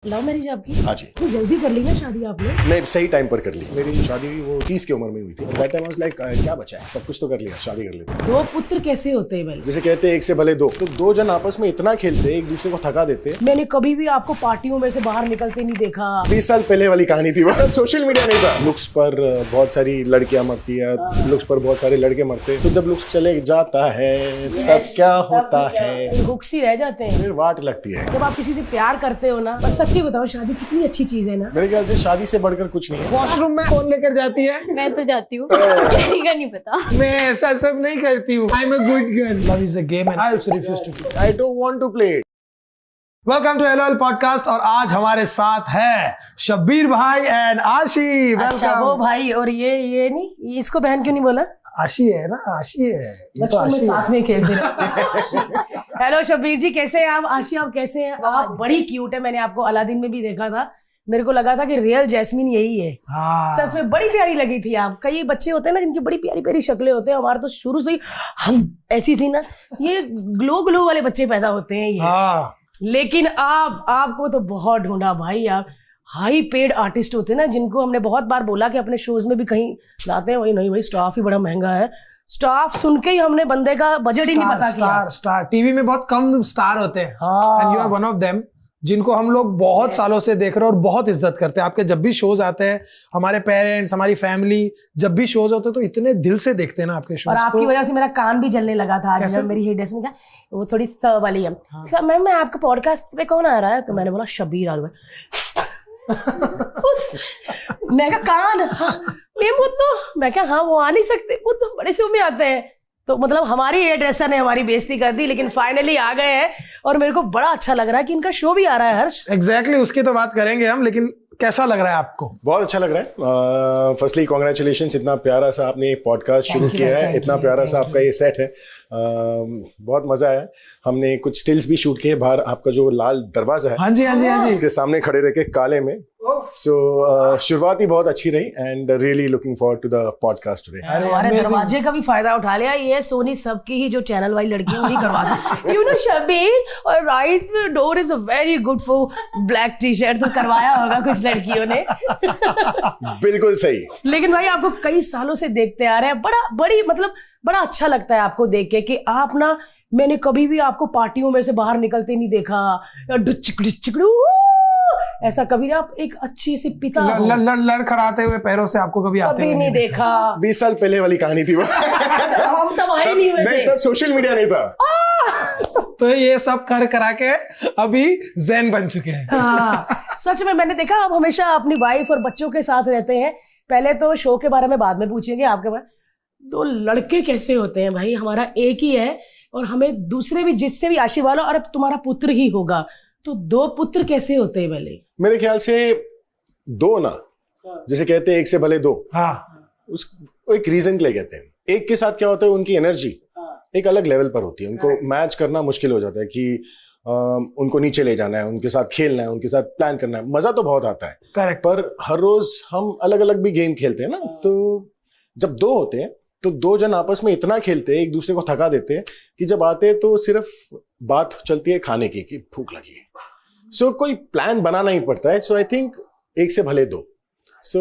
Love marriage आपकी? हाँ जी। तो जल्दी कर ली ना शादी आपने? नहीं, सही टाइम पर कर ली। मेरी शादी वो 30 की उम्र में हुई थी। That time I was like क्या बचा है, सब कुछ तो कर लिया, शादी कर लेते। दो पुत्र कैसे होते हैं भाई? जैसे कहते हैं एक से भले दो, तो दो जन आपस में इतना खेलते एक दूसरे को थका देते। मैंने कभी भी आपको पार्टियों में से बाहर निकलते नहीं देखा। 20 साल पहले वाली कहानी थी वो। सोशल मीडिया नहीं था। लुक्स पर बहुत सारी लड़कियां मरती है, लुक्स पर बहुत सारे लड़के मरते। तो जब लुक्स चले जाता है तब क्या होता है, हुक्स ही रह जाते हैं, फिर वाट लगती है। जब आप किसी से प्यार करते हो ना। पर सच्ची बताओ, शादी कितनी अच्छी चीज है ना। मेरे ख्याल से शादी से बढ़कर कुछ नहीं है। वॉशरूम में कौन लेकर जाती है? मैं तो जाती हूँ, का नहीं पता। मैं ऐसा सब नहीं करती हूँ। I am a good girl. Love is a game and I also refuse to play. I don't want to play it. Welcome to LOL podcast और आज हमारे साथ है शब्बीर भाई एंड आशी। अच्छा वो भाई, और ये नहीं, इसको बहन क्यों नहीं बोला? आशी है ना, आशी है ये तो आशी साथ में खेलते रहे। हेलो शब्बीर जी, कैसे हैं आप? आशी आप कैसे हैं? आप बड़ी क्यूट है। मैंने आपको अलादीन में भी देखा था, मेरे को लगा था कि रियल जैस्मीन यही है। हाँ। सच में बड़ी प्यारी लगी थी आप। कई बच्चे होते हैं ना जिनकी बड़ी प्यारी प्यारी शक्लें होते हैं, हमारे तो शुरू से ही हम ऐसी थी ना। ये ग्लो वाले बच्चे पैदा होते हैं ये। हाँ। लेकिन आपको तो बहुत ढूंढा भाई। आप हाई पेड आर्टिस्ट होते हैं ना, जिनको हमने बहुत बार बोला कि अपने शोज में भी कहीं लाते हैं, वही नहीं भाई, स्टाफ ही बड़ा महंगा है। स्टाफ सुन के ही हमने बंदे का बजट ही नहीं पता किया। स्टार टीवी में बहुत कम स्टार होते हैं हाँ। And you are one of them, जिनको हम लोग बहुत सालों से देख रहे हैं और बहुत इज्जत करते हैं। आपके जब भी शोज आते हैं, हमारे पेरेंट्स, हमारी फैमिली जब भी शोज होते हैं तो इतने दिल से देखते हैं ना आपके शोज। और आपकी वजह से मेरा कान भी जलने लगा था आज जब मेरी हेयर ड्रेसिंग का वो थोड़ी स वाली है। हाँ। मैम मैं आपका पॉडकास्ट पे कौन आ रहा है? तो मैंने बोला शब्बीर आलू। मैं कहा कान? हाँ मैम वो तो, मैं क्या हाँ वो आ नहीं सकते, वो तो बड़े शो में आते हैं। तो मतलब हमारी हेयर ड्रेसर ने हमारी बेइज्जती कर दी, लेकिन फाइनली आ गए हैं और मेरे को बड़ा अच्छा लग रहा है कि इनका शो भी आ रहा है। हर्ष एग्जैक्टली उसकी तो बात करेंगे हम, लेकिन कैसा लग रहा है आपको? बहुत अच्छा लग रहा है। फर्स्टली कॉन्ग्रेचुलेशंस, इतना प्यारा सा आपने पॉडकास्ट शुरू किया है, इतना प्यारा सा आपका ये सेट है। बहुत मजा आया। हमने कुछ स्टिल्स भी शूट किए बाहर, आपका जो लाल दरवाजा है, हाँ जी हाँ जी हाँ जी, उसके सामने खड़े रह के काले में। सो शुरुआत ही बहुत अच्छी रही and really looking forward to the podcast today. हमारे दरवाजे का भी फायदा उठा लिया। ये सोनी सबकी ही जो चैनल वाली लड़कियां उन्हीं करवा यू नो शब्बीर, और right door is a very good for black T shirt. तो करवाया होगा कुछ लड़कियों ने। बिल्कुल सही। लेकिन भाई आपको कई सालों से देखते आ रहे हैं, बड़ा अच्छा लगता है आपको देख के कि आप ना, मैंने कभी भी आपको पार्टियों में से बाहर निकलते नहीं देखा। ऐसा कभी आप एक अच्छी सी पिता लड़खड़ाते हुए पैरों से आपको कभी आते कभी नहीं देखा। 20 साल पहले वाली कहानी थी वो। हम तब आए नहीं हुए थे, तब सोशल मीडिया नहीं था। तो ये सब कर करा के अभी ज़ेन बन चुके हैं। हाँ, सच में मैंने देखा आप हमेशा अपनी वाइफ और बच्चों के साथ रहते हैं। पहले तो शो के बारे में बाद में पूछेंगे आपके बारे। दो लड़के कैसे होते हैं भाई? हमारा एक ही है और हमें दूसरे भी, जिससे भी आशीर्वाद, और अब तुम्हारा पुत्र ही होगा, तो दो पुत्र कैसे होते हैं? पहले मेरे ख्याल से दो ना, जैसे कहते हैं एक से भले दो। हाँ। उसको एक रीजन के लिए कहते हैं। एक के साथ क्या होता है, उनकी एनर्जी एक अलग लेवल पर होती है, उनको मैच करना मुश्किल हो जाता है कि उनको नीचे ले जाना है, उनके साथ खेलना है, उनके साथ प्लान करना है। मजा तो बहुत आता है, करेक्ट, पर हर रोज हम अलग अलग भी गेम खेलते हैं ना। तो जब दो होते हैं तो दो जन आपस में इतना खेलते हैं, एक दूसरे को थका देते हैं कि जब आते हैं तो सिर्फ बात चलती है खाने की कि भूख लगी है। सो कोई प्लान बनाना ही पड़ता है। सो आई थिंक एक से भले दो। सो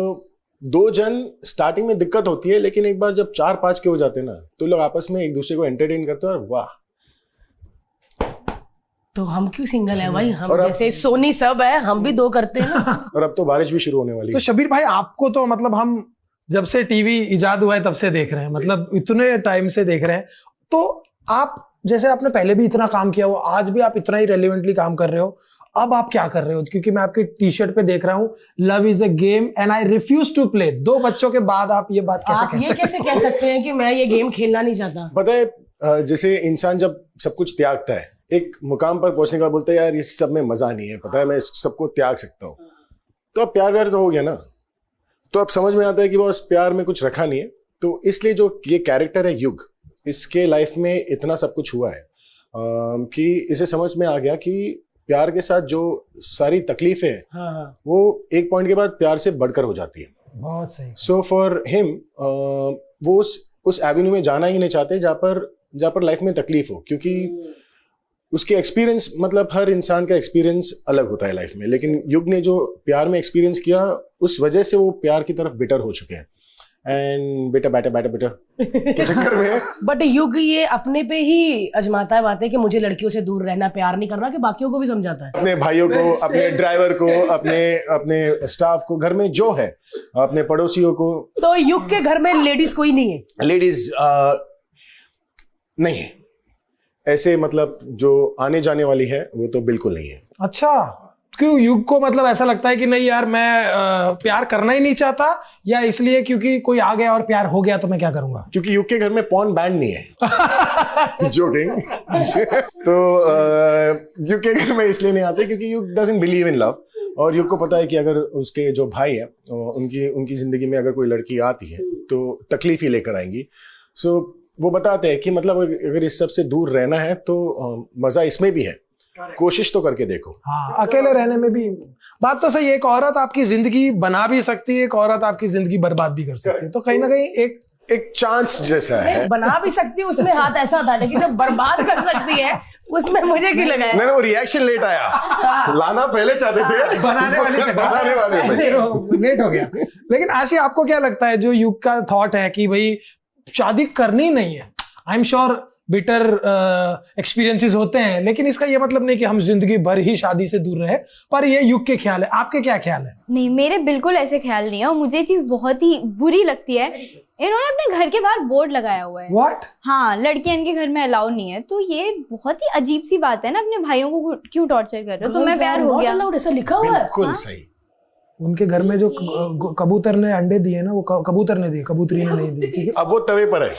दो जन स्टार्टिंग में दिक्कत होती है, लेकिन एक बार जब 4-5 के हो जाते हैं ना, तो लोग आपस में एक दूसरे को एंटरटेन करते हैं और वाह। तो हम क्यों सिंगल है भाई? हम जैसे सोनी सब है, हम भी दो करते हैं ना। और अब तो बारिश भी शुरू होने वाली है। तो शब्बीर भाई आपको तो मतलब हम जब से टीवी इजाद हुआ है तब से देख रहे हैं, मतलब इतने टाइम से देख रहे हैं। तो आप जैसे आपने पहले भी इतना काम किया हो, आज भी आप इतना ही रेलिवेंटली काम कर रहे हो, अब आप क्या कर रहे हो? क्योंकि मैं आपकी टी शर्ट पे देख रहा हूँ, love is a game and I refuse to play. 2 बच्चों के बाद आप ये बात कैसे कह सकते हैं कि मैं ये गेम खेलना नहीं चाहता? पता है, जैसे इंसान जब सब कुछ त्यागता है, एक मुकाम पर पहुंचने के बाद बोलता है यार इस सब में मजा नहीं है, पता है मैं सबको त्याग सकता हूँ। तो अब प्यार तो हो गया ना, तो अब समझ में आता है कि बस प्यार में कुछ रखा नहीं है। तो इसलिए जो ये कैरेक्टर है युग, इसके लाइफ में इतना सब कुछ हुआ है कि इसे समझ में आ गया कि प्यार के साथ जो सारी तकलीफें हैं, हाँ। वो एक पॉइंट के बाद प्यार से बढ़कर हो जाती है। बहुत सही। सो फॉर हिम वो उस एवेन्यू में जाना ही नहीं चाहते जहाँ पर लाइफ में तकलीफ हो, क्योंकि उसके एक्सपीरियंस, मतलब हर इंसान का एक्सपीरियंस अलग होता है लाइफ में, लेकिन युग ने जो प्यार में एक्सपीरियंस किया उस वजह से वो प्यार की तरफ बिटर हो चुके हैं। एंड बेटा के चक्कर में बट युग ये अपने पे ही अजमाता है बातें कि मुझे लड़कियों से दूर रहना, प्यार नहीं करना, कि बाकियों को भी समझाता है, अपने भाइयों को, अपने ड्राइवर को, अपने स्टाफ को, घर में जो है, अपने पड़ोसियों को। तो युग के घर में लेडीज कोई नहीं है? लेडीज नहीं है ऐसे, मतलब जो आने जाने वाली है वो तो बिल्कुल नहीं है। अच्छा, क्यों युग को मतलब ऐसा लगता है कि नहीं यार मैं प्यार करना ही नहीं चाहता, या इसलिए क्योंकि कोई आ गया और प्यार हो गया तो मैं क्या करूंगा? क्योंकि युग के घर में पॉर्न बैंड नहीं है। जोकिंग। तो युग के घर में इसलिए नहीं आते क्योंकि युग डजंट बिलीव इन लव, और युग को पता है कि अगर उसके जो भाई है उनकी जिंदगी में अगर कोई लड़की आती है तो तकलीफ ही लेकर आएंगी। सो वो बताते हैं कि मतलब अगर इस सब से दूर रहना है तो मजा इसमें भी है, कोशिश तो करके देखो। हाँ, अकेले रहने में भी बात तो सही है। एक औरत आपकी जिंदगी बना भी सकती है, एक औरत आपकी जिंदगी बर्बाद भी कर सकती है, तो कहीं ना कहीं एक चांस जैसा है। बना भी सकती है, उसमें हाथ ऐसा था, लेकिन जब बर्बाद कर सकती है उसमें मुझे क्यों लगा है? नहीं, वो रिएक्शन लेट आया। लाना पहले चाहते थे, बनाने वाले लेट हो गया। लेकिन आशी, आपको क्या लगता है, जो युग का थॉट है कि भाई शादी करनी नहीं है, I am sure bitter experiences होते हैं, लेकिन इसका ये मतलब नहीं कि हम जिंदगी भर ही शादी से दूर रहे, पर ये युग के ख्याल है। आपके क्या ख्याल है? नहीं, मेरे बिल्कुल ऐसे ख्याल नहीं है, और मुझे चीज बहुत ही बुरी लगती है, इन्होंने अपने घर के बाहर बोर्ड लगाया हुआ है। What? हाँ, लड़कियां इनके घर में अलाउ नहीं है, तो ये बहुत ही अजीब सी बात है ना, अपने भाइयों को क्यों टॉर्चर कर रहे हो? तुम्हें प्यार हो गया, ऐसा लिखा हुआ है? बिल्कुल सही। उनके घर में जो कबूतर ने अंडे दिए ना, वो कबूतर ने दिए, कबूतरी ने नहीं दिए, क्योंकि अब वो तवे पर है।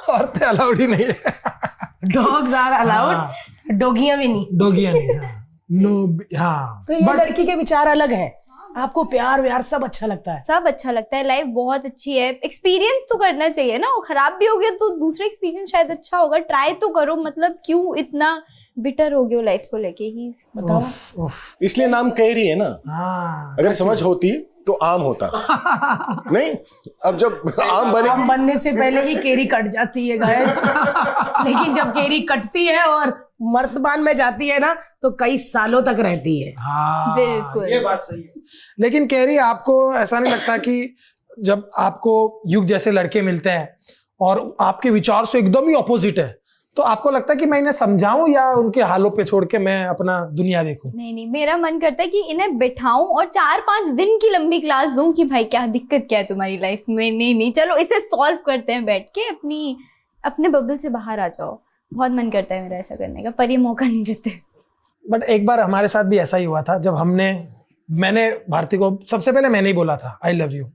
औरतें अलाउड ही नहीं है। डॉग्स आर अलाउड, डोगियां भी नहीं। डोगियां नहीं, नो। हाँ, तो ये लड़की के विचार अलग है, आपको प्यार व्यार सब अच्छा लगता है? सब अच्छा लगता है, लाइफ बहुत अच्छी है, एक्सपीरियंस तो करना चाहिए ना, वो खराब भी हो गया तो दूसरा एक्सपीरियंस शायद अच्छा होगा, ट्राई तो करो, मतलब क्यों इतना बिटर हो गए लाइफ को लेके ही? बताओ। इसलिए नाम कह रही है ना। हाँ, अगर समझ होती तो आम होता। नहीं, अब जब आम बनने से पहले ही केरी कट जाती है गाइस। लेकिन जब केरी कटती है और मर्तबान में जाती है ना, तो कई सालों तक रहती है। हाँ, बिल्कुल, ये बात सही है। लेकिन कैरी, आपको ऐसा नहीं लगता कि जब आपको युग जैसे लड़के मिलते हैं और आपके विचार से एकदम ही ऑपोजिट है, तो आपको लगता है कि मैं इन्हें समझाऊं या उनके हालों पे छोड़ के मैं अपना दुनिया देखूं? नहीं, मेरा मन करता है कि इन्हें बिठाऊं और 4-5 दिन की लंबी क्लास दूं कि भाई क्या दिक्कत क्या है तुम्हारी लाइफ में, नहीं चलो इसे सॉल्व करते हैं बैठ के, अपने बबल से बाहर आ जाओ। बहुत मन करता है मेरा ऐसा करने का, पर ये मौका नहीं देते। बट एक बार हमारे साथ भी ऐसा ही हुआ था, जब मैंने भारती को सबसे पहले मैंने ही बोला था आई लव यू,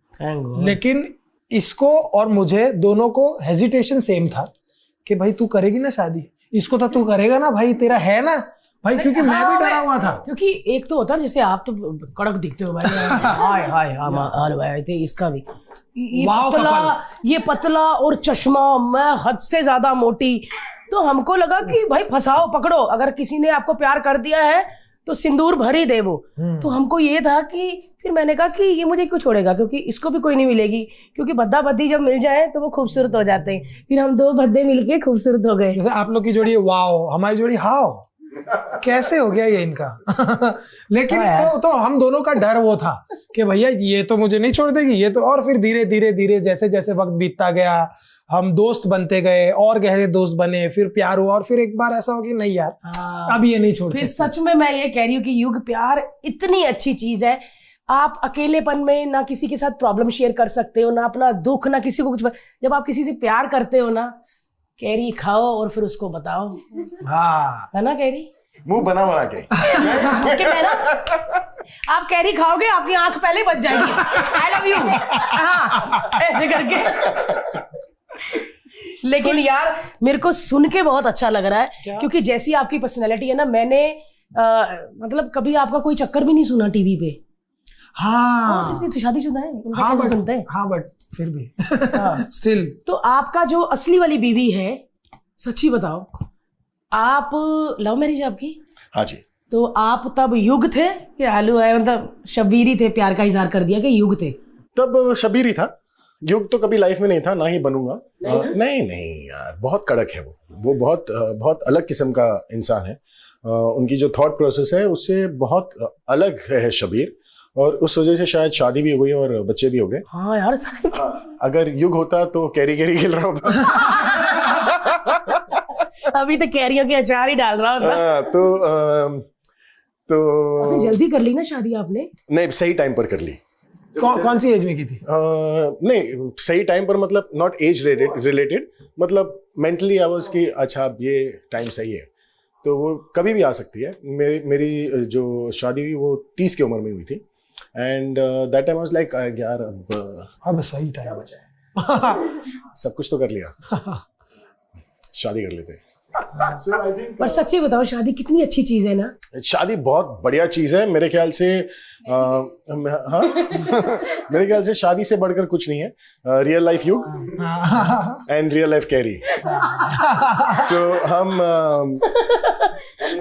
लेकिन इसको और मुझे दोनों को हेजिटेशन सेम था कि भाई तू करेगी ना शादी, इसको तो तू करेगा ना भाई, तेरा है ना भाई, क्योंकि मैं भी डरा हुआ था। क्योंकि एक तो होता है, जैसे आप तो कड़क दिखते हो भाई, हाय हाय हाय भाई थे, इसका भी ये पतला और चश्मा, मैं हद से ज्यादा मोटी, तो हमको लगा कि भाई फंसाओ पकड़ो, अगर किसी ने आपको प्यार कर दिया है तो सिंदूर भर ही दे वो। तो हमको ये था कि फिर मैंने कहा कि ये मुझे क्यों छोड़ेगा, क्योंकि इसको भी कोई नहीं मिलेगी, क्योंकि भद्दा भद्दी जब मिल जाए तो वो खूबसूरत हो जाते हैं। फिर हम 2 भद्दे मिलके खूबसूरत हो गए। जैसे आप लोग की जोड़ी वाओ, हमारी जोड़ी हाओ, कैसे हो गया ये इनका। लेकिन तो हम दोनों का डर वो था कि भैया ये तो मुझे नहीं छोड़ देगी, ये तो। और फिर धीरे धीरे जैसे जैसे वक्त बीतता गया, हम दोस्त बनते गए और गहरे दोस्त बने, फिर प्यार हुआ, और फिर एक बार ऐसा हो कि नहीं यार, अब ये नहीं छोड़ सकते। सच में मैं ये कह रही हूँ कि युग प्यार इतनी अच्छी चीज है, आप अकेलेपन में ना किसी के साथ प्रॉब्लम शेयर कर सकते हो, ना अपना दुख, ना किसी को कुछ। जब आप किसी से प्यार करते हो ना, कैरी खाओ और फिर उसको बताओ। हाँ, है ना कैरी? मुंह बना के आप कैरी खाओगे, आपकी आंख पहले ही बच जाएगी, आई लव यू, हाँ ऐसे करके। लेकिन यार मेरे को सुन के बहुत अच्छा लग रहा है, क्योंकि जैसी आपकी पर्सनैलिटी है ना, मैंने मतलब कभी आपका कोई चक्कर भी नहीं सुना टीवी पे। हाँ, तो शादीशुदा है, उनका हाँ, कैसे सुनते हैं? हाँ, बट फिर भी स्टिल। तो आपका जो असली वाली बीवी है, सच्ची बताओ, आप लव मैरिज है आपकी? हाँ जी। तो आप तब युग थे कि आलू है, मतलब शबीर ही थे, प्यार का इजहार कर दिया कि युग थे? तब शबीर ही था, युग तो कभी लाइफ में नहीं था, ना ही बनूंगा। नहीं यार, बहुत कड़क है वो बहुत बहुत अलग किस्म का इंसान है। उनकी जो थॉट प्रोसेस है उससे बहुत अलग है शबीर, और उस वजह से शायद शादी भी हो गई और बच्चे भी हो गए। हाँ यार, अगर युग होता तो कैरी खेल रहा होता। अभी तो कैरियों के अचार ही डाल रहा होता। तो जल्दी कर ली ना शादी आपने? नहीं, सही टाइम पर कर ली। कौन सी एज में की थी? नहीं, सही टाइम पर मतलब नॉट एज रिलेटेड, मतलब मेंटली आई वाज कि अच्छा अब ये टाइम सही है, तो वो कभी भी आ सकती है। मेरी जो शादी हुई वो 30 की उम्र में हुई थी, and that time I was like यार अब सही टाइम हो जाए। सब कुछ तो कर लिया, शादी कर लेते हैं। So, I think, पर सच्ची बताओ, शादी कितनी अच्छी चीज है ना? शादी बहुत बढ़िया चीज है मेरे ख्याल से। हाँ मेरे ख्याल से शादी से बढ़कर कुछ नहीं है। रियल लाइफ युग एंड रियल लाइफ कैरी। सो हम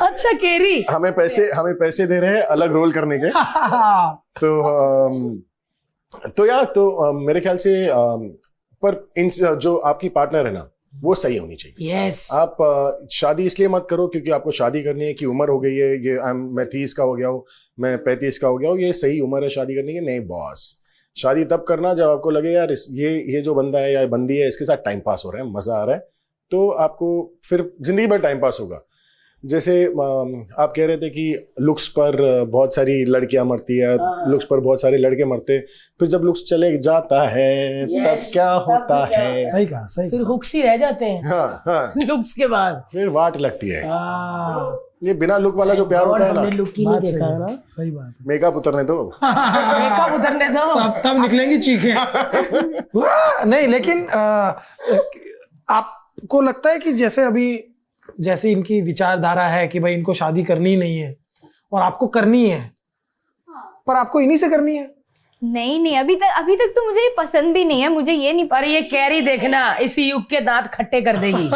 अच्छा कैरी, हमें पैसे दे रहे हैं अलग रोल करने के। तो यार मेरे ख्याल से पर जो आपकी पार्टनर है ना, वो सही होनी चाहिए। yes. आप शादी इसलिए मत करो क्योंकि आपको शादी करनी है कि उम्र हो गई है, ये मैं 30 का हो गया हूँ, मैं 35 का हो गया हूँ, ये सही उम्र है शादी करने की। नहीं बॉस, शादी तब करना जब आपको लगे यार ये जो बंदा है या बंदी है, इसके साथ टाइम पास हो रहा है, मजा आ रहा है, तो आपको फिर जिंदगी भर टाइम पास होगा। जैसे आप कह रहे थे कि लुक्स पर बहुत सारी लड़कियां मरती है, लुक्स पर बहुत सारे लड़के मरते, फिर जब लुक्स चले जाता है तब क्या होता है। सही कहा, सही। फिर हुक्स ही रह जाते हैं। हाँ लुक्स के बाद फिर वाट लगती है। ये बिना लुक वाला जो प्यार होता है ना, लुक ही नहीं देखा है ना। सही बात है। मेकअप उतरने दो, मेकअप उतरने दो, तब निकलेंगी चीखें। नहीं, लेकिन आपको लगता है कि जैसे इनकी विचारधारा है कि भाई इनको शादी करनी नहीं है और आपको करनी है, पर आपको इन्हीं से करनी है? नहीं, अभी तक तो मुझे ये पसंद भी नहीं है, मुझे ये नहीं। पर ये कैरी देखना, इसी युग के दांत खट्टे कर देगी।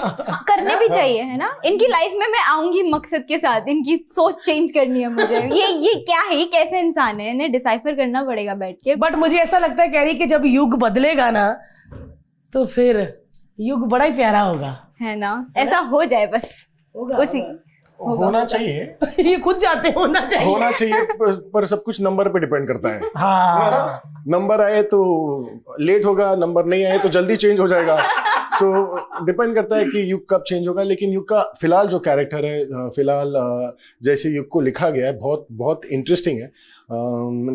करने भी चाहिए, है ना। इनकी लाइफ में मैं आऊंगी मकसद के साथ, इनकी सोच चेंज करनी है मुझे। ये क्या है, ये कैसे इंसान है, इन्हें डिसाइफर करना पड़ेगा बैठ के। बट मुझे ऐसा लगता है कैरी कि जब युग बदलेगा ना, तो फिर युग बड़ा ही प्यारा होगा, है ना। ऐसा हो जाए बस, उसी होना चाहिए। ये खुद जाते होना चाहिए पर सब कुछ नंबर पे डिपेंड करता है। हाँ, नंबर आए तो लेट होगा, नंबर नहीं आए तो जल्दी चेंज हो जाएगा। सो डिपेंड करता है कि युग कब चेंज होगा। लेकिन युग का फिलहाल जो कैरेक्टर है, फिलहाल जैसे युग को लिखा गया है, बहुत बहुत इंटरेस्टिंग है।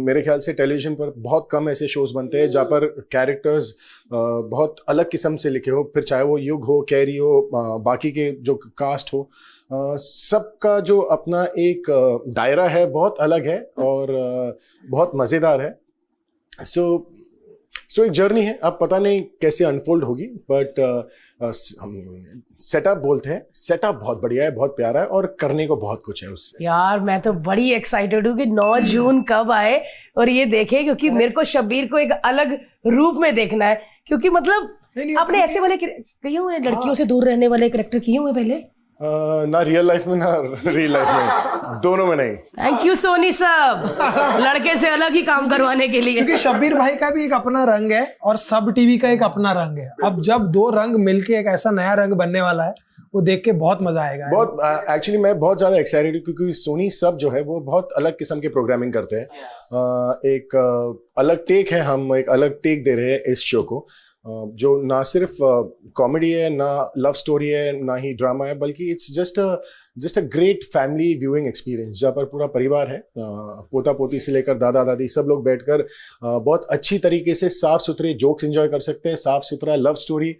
मेरे ख्याल से टेलीविजन पर बहुत कम ऐसे शोज बनते हैं जहाँ पर कैरेक्टर्स बहुत अलग किस्म से लिखे हो, फिर चाहे वो युग हो, कैरी हो, बाकी के जो कास्ट हो, सबका जो अपना एक दायरा है बहुत अलग है और बहुत मज़ेदार है। सो एक जर्नी है, अब पता नहीं कैसे अनफोल्ड होगी, बट सेटअप बोलते हैं, सेटअप बहुत बढ़िया है, बहुत प्यारा है और करने को बहुत कुछ है उससे। यार मैं तो बड़ी एक्साइटेड हूँ कि 9 जून कब आए और ये देखे, क्योंकि मेरे को शब्बीर को एक अलग रूप में देखना है। क्योंकि मतलब आपने ऐसे वाले किए हुए लड़कियों से दूर रहने वाले कैरेक्टर किए हुए पहले? ना रियल लाइफ में ना रियल लाइफ में, दोनों में नहीं। थैंक यू सोनी साहब, लड़के से अलग ही काम करवाने के लिए। क्योंकि शब्बीर भाई का भी एक अपना रंग है और सब टीवी का एक अपना रंग है। अब जब 2 रंग मिलके एक ऐसा नया रंग बनने वाला है, वो देख के बहुत मजा आएगा। बहुत एक्चुअली मैं बहुत ज्यादा एक्साइटेड हूँ क्योंकि सोनी सब जो है वो बहुत अलग किस्म के प्रोग्रामिंग करते हैं। एक अलग टेक है, हम एक अलग टेक दे रहे हैं इस शो को, जो ना सिर्फ कॉमेडी है, ना लव स्टोरी है, ना ही ड्रामा है, बल्कि it's just a great family viewing experience, जहाँ पर पूरा परिवार है, पोता पोती से लेकर दादा दादी सब लोग बैठकर बहुत अच्छी तरीके से साफ सुथरे जोक्स एंजॉय कर सकते हैं। साफ सुथरा लव स्टोरी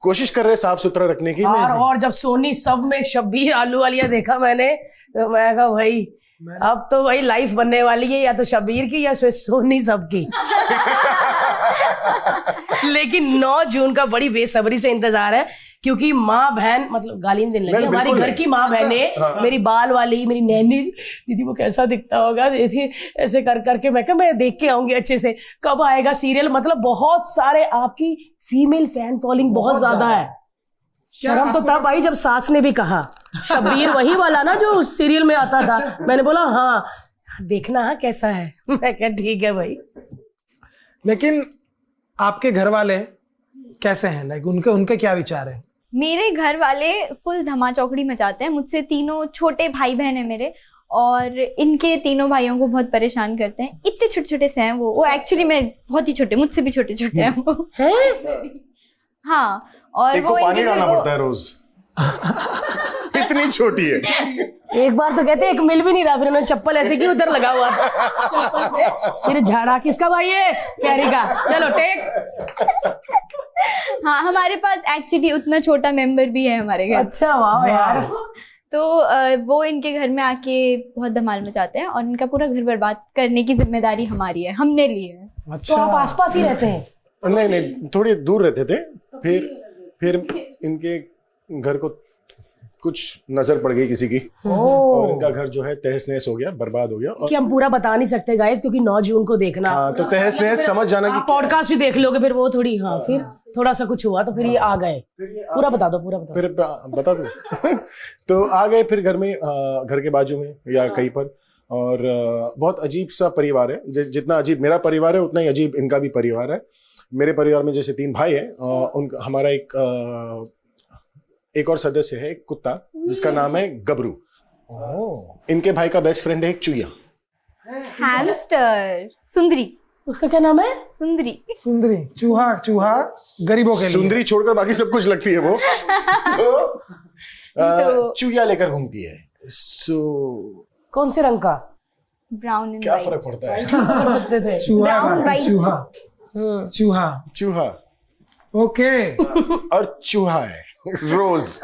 कोशिश कर रहे हैं साफ सुथरा रखने की। और जब सोनी सब में शब्बीर आलू वालिया देखा मैंने, तो मैं कहा भाई अब तो वही लाइफ बनने वाली है, या तो शब्बीर की या सोनी सब की। लेकिन 9 जून का बड़ी बेसब्री से इंतजार है, क्योंकि माँ बहन मतलब गाली नहीं देने लगी, हमारी घर की माँ बहने, मेरी बाल वाली, मेरी नैनी दीदी, वो कैसा दिखता होगा दीदी, ऐसे कर करके मैं कहा मैं देख के आऊंगी अच्छे से। कब आएगा सीरियल? मतलब बहुत सारे, आपकी फीमेल फैन फॉलोइंग बहुत ज्यादा है। शर्म तो तब आई जब सास ने भी कहा शब्बीर वही वाला ना जो उस सीरियल में आता था। मैंने बोला हाँ देखना, हाँ कैसा है। मैं कहा ठीक है भाई। लेकिन आपके घर वाले कैसे हैं? लाइक उनके उनके क्या विचार है? मेरे घर वाले फुल धमा चौकड़ी मचाते हैं मुझसे। तीनों छोटे भाई बहन है मेरे, और इनके तीनों भाइयों को बहुत परेशान करते हैं। इतने छोटे छोटे से हैं वो एक्चुअली मैं बहुत ही छोटे, मुझसे भी छोटे छोटे हैं वो। हाँ, और एक वो को पानी इनके डालना फिर वो- पड़ता है रोज। इतनी छोटी है। एक बार तो कहते एक मिल भी नहीं रहा, फिर उन्होंने चप्पल ऐसे की उधर लगा हुआ था। फिर झाड़ा किसका भाई है? प्यारी का। चलो टेक। हाँ, हमारे पास एक्चुअली उतना छोटा मेंबर भी है हमारे घर। अच्छा, वाह यार। तो वो इनके घर में आके बहुत धमाल मचाते हैं, और इनका पूरा घर बर्बाद करने की जिम्मेदारी हमारी है, हमने ली है। तो अच्छा, आप आसपास ही रहते हैं? नहीं नहीं, थोड़ी दूर रहते थे। फिर इनके घर को कुछ नजर पड़ गई किसी की, और इनका घर जो है तहस नहस हो गया, बर्बाद हो गया। और कि हम पूरा बता नहीं सकते गाइस, क्योंकि 9 जून को देखना। हाँ, तो तहस नहस समझ जाना कि पॉडकास्ट भी देख लोगे, फिर वो थोड़ी। हाँ, फिर थोड़ा सा कुछ हुआ तो फिर ये आ गए। पूरा बता दो, पूरा बता दो। फिर बता दो। तो आ गए फिर घर में, घर के बाजू में या कहीं पर। और बहुत अजीब सा परिवार है। जितना अजीब मेरा परिवार है उतना ही अजीब इनका भी परिवार है। मेरे परिवार में जैसे 3 भाई हैं, हमारा एक और सदस्य है, एक कुत्ता जिसका नाम है गबरू। इनके भाई का बेस्ट फ्रेंड है एक चूया। हैमस्टर, सुंदरी। उसका क्या नाम है? सुंदरी। सुंदरी। चूहा गरीबों के लिए। सुंदरी छोड़कर बाकी सब कुछ लगती है वो। तो चूया लेकर घूमती है। सो कौन से रंग का? ब्राउन एंड क्या वाइट। फर्क पड़ता है? कर सकते थे। चूहा Brown, का, white. चूहा। चूहा ओके। और चूहा है रोज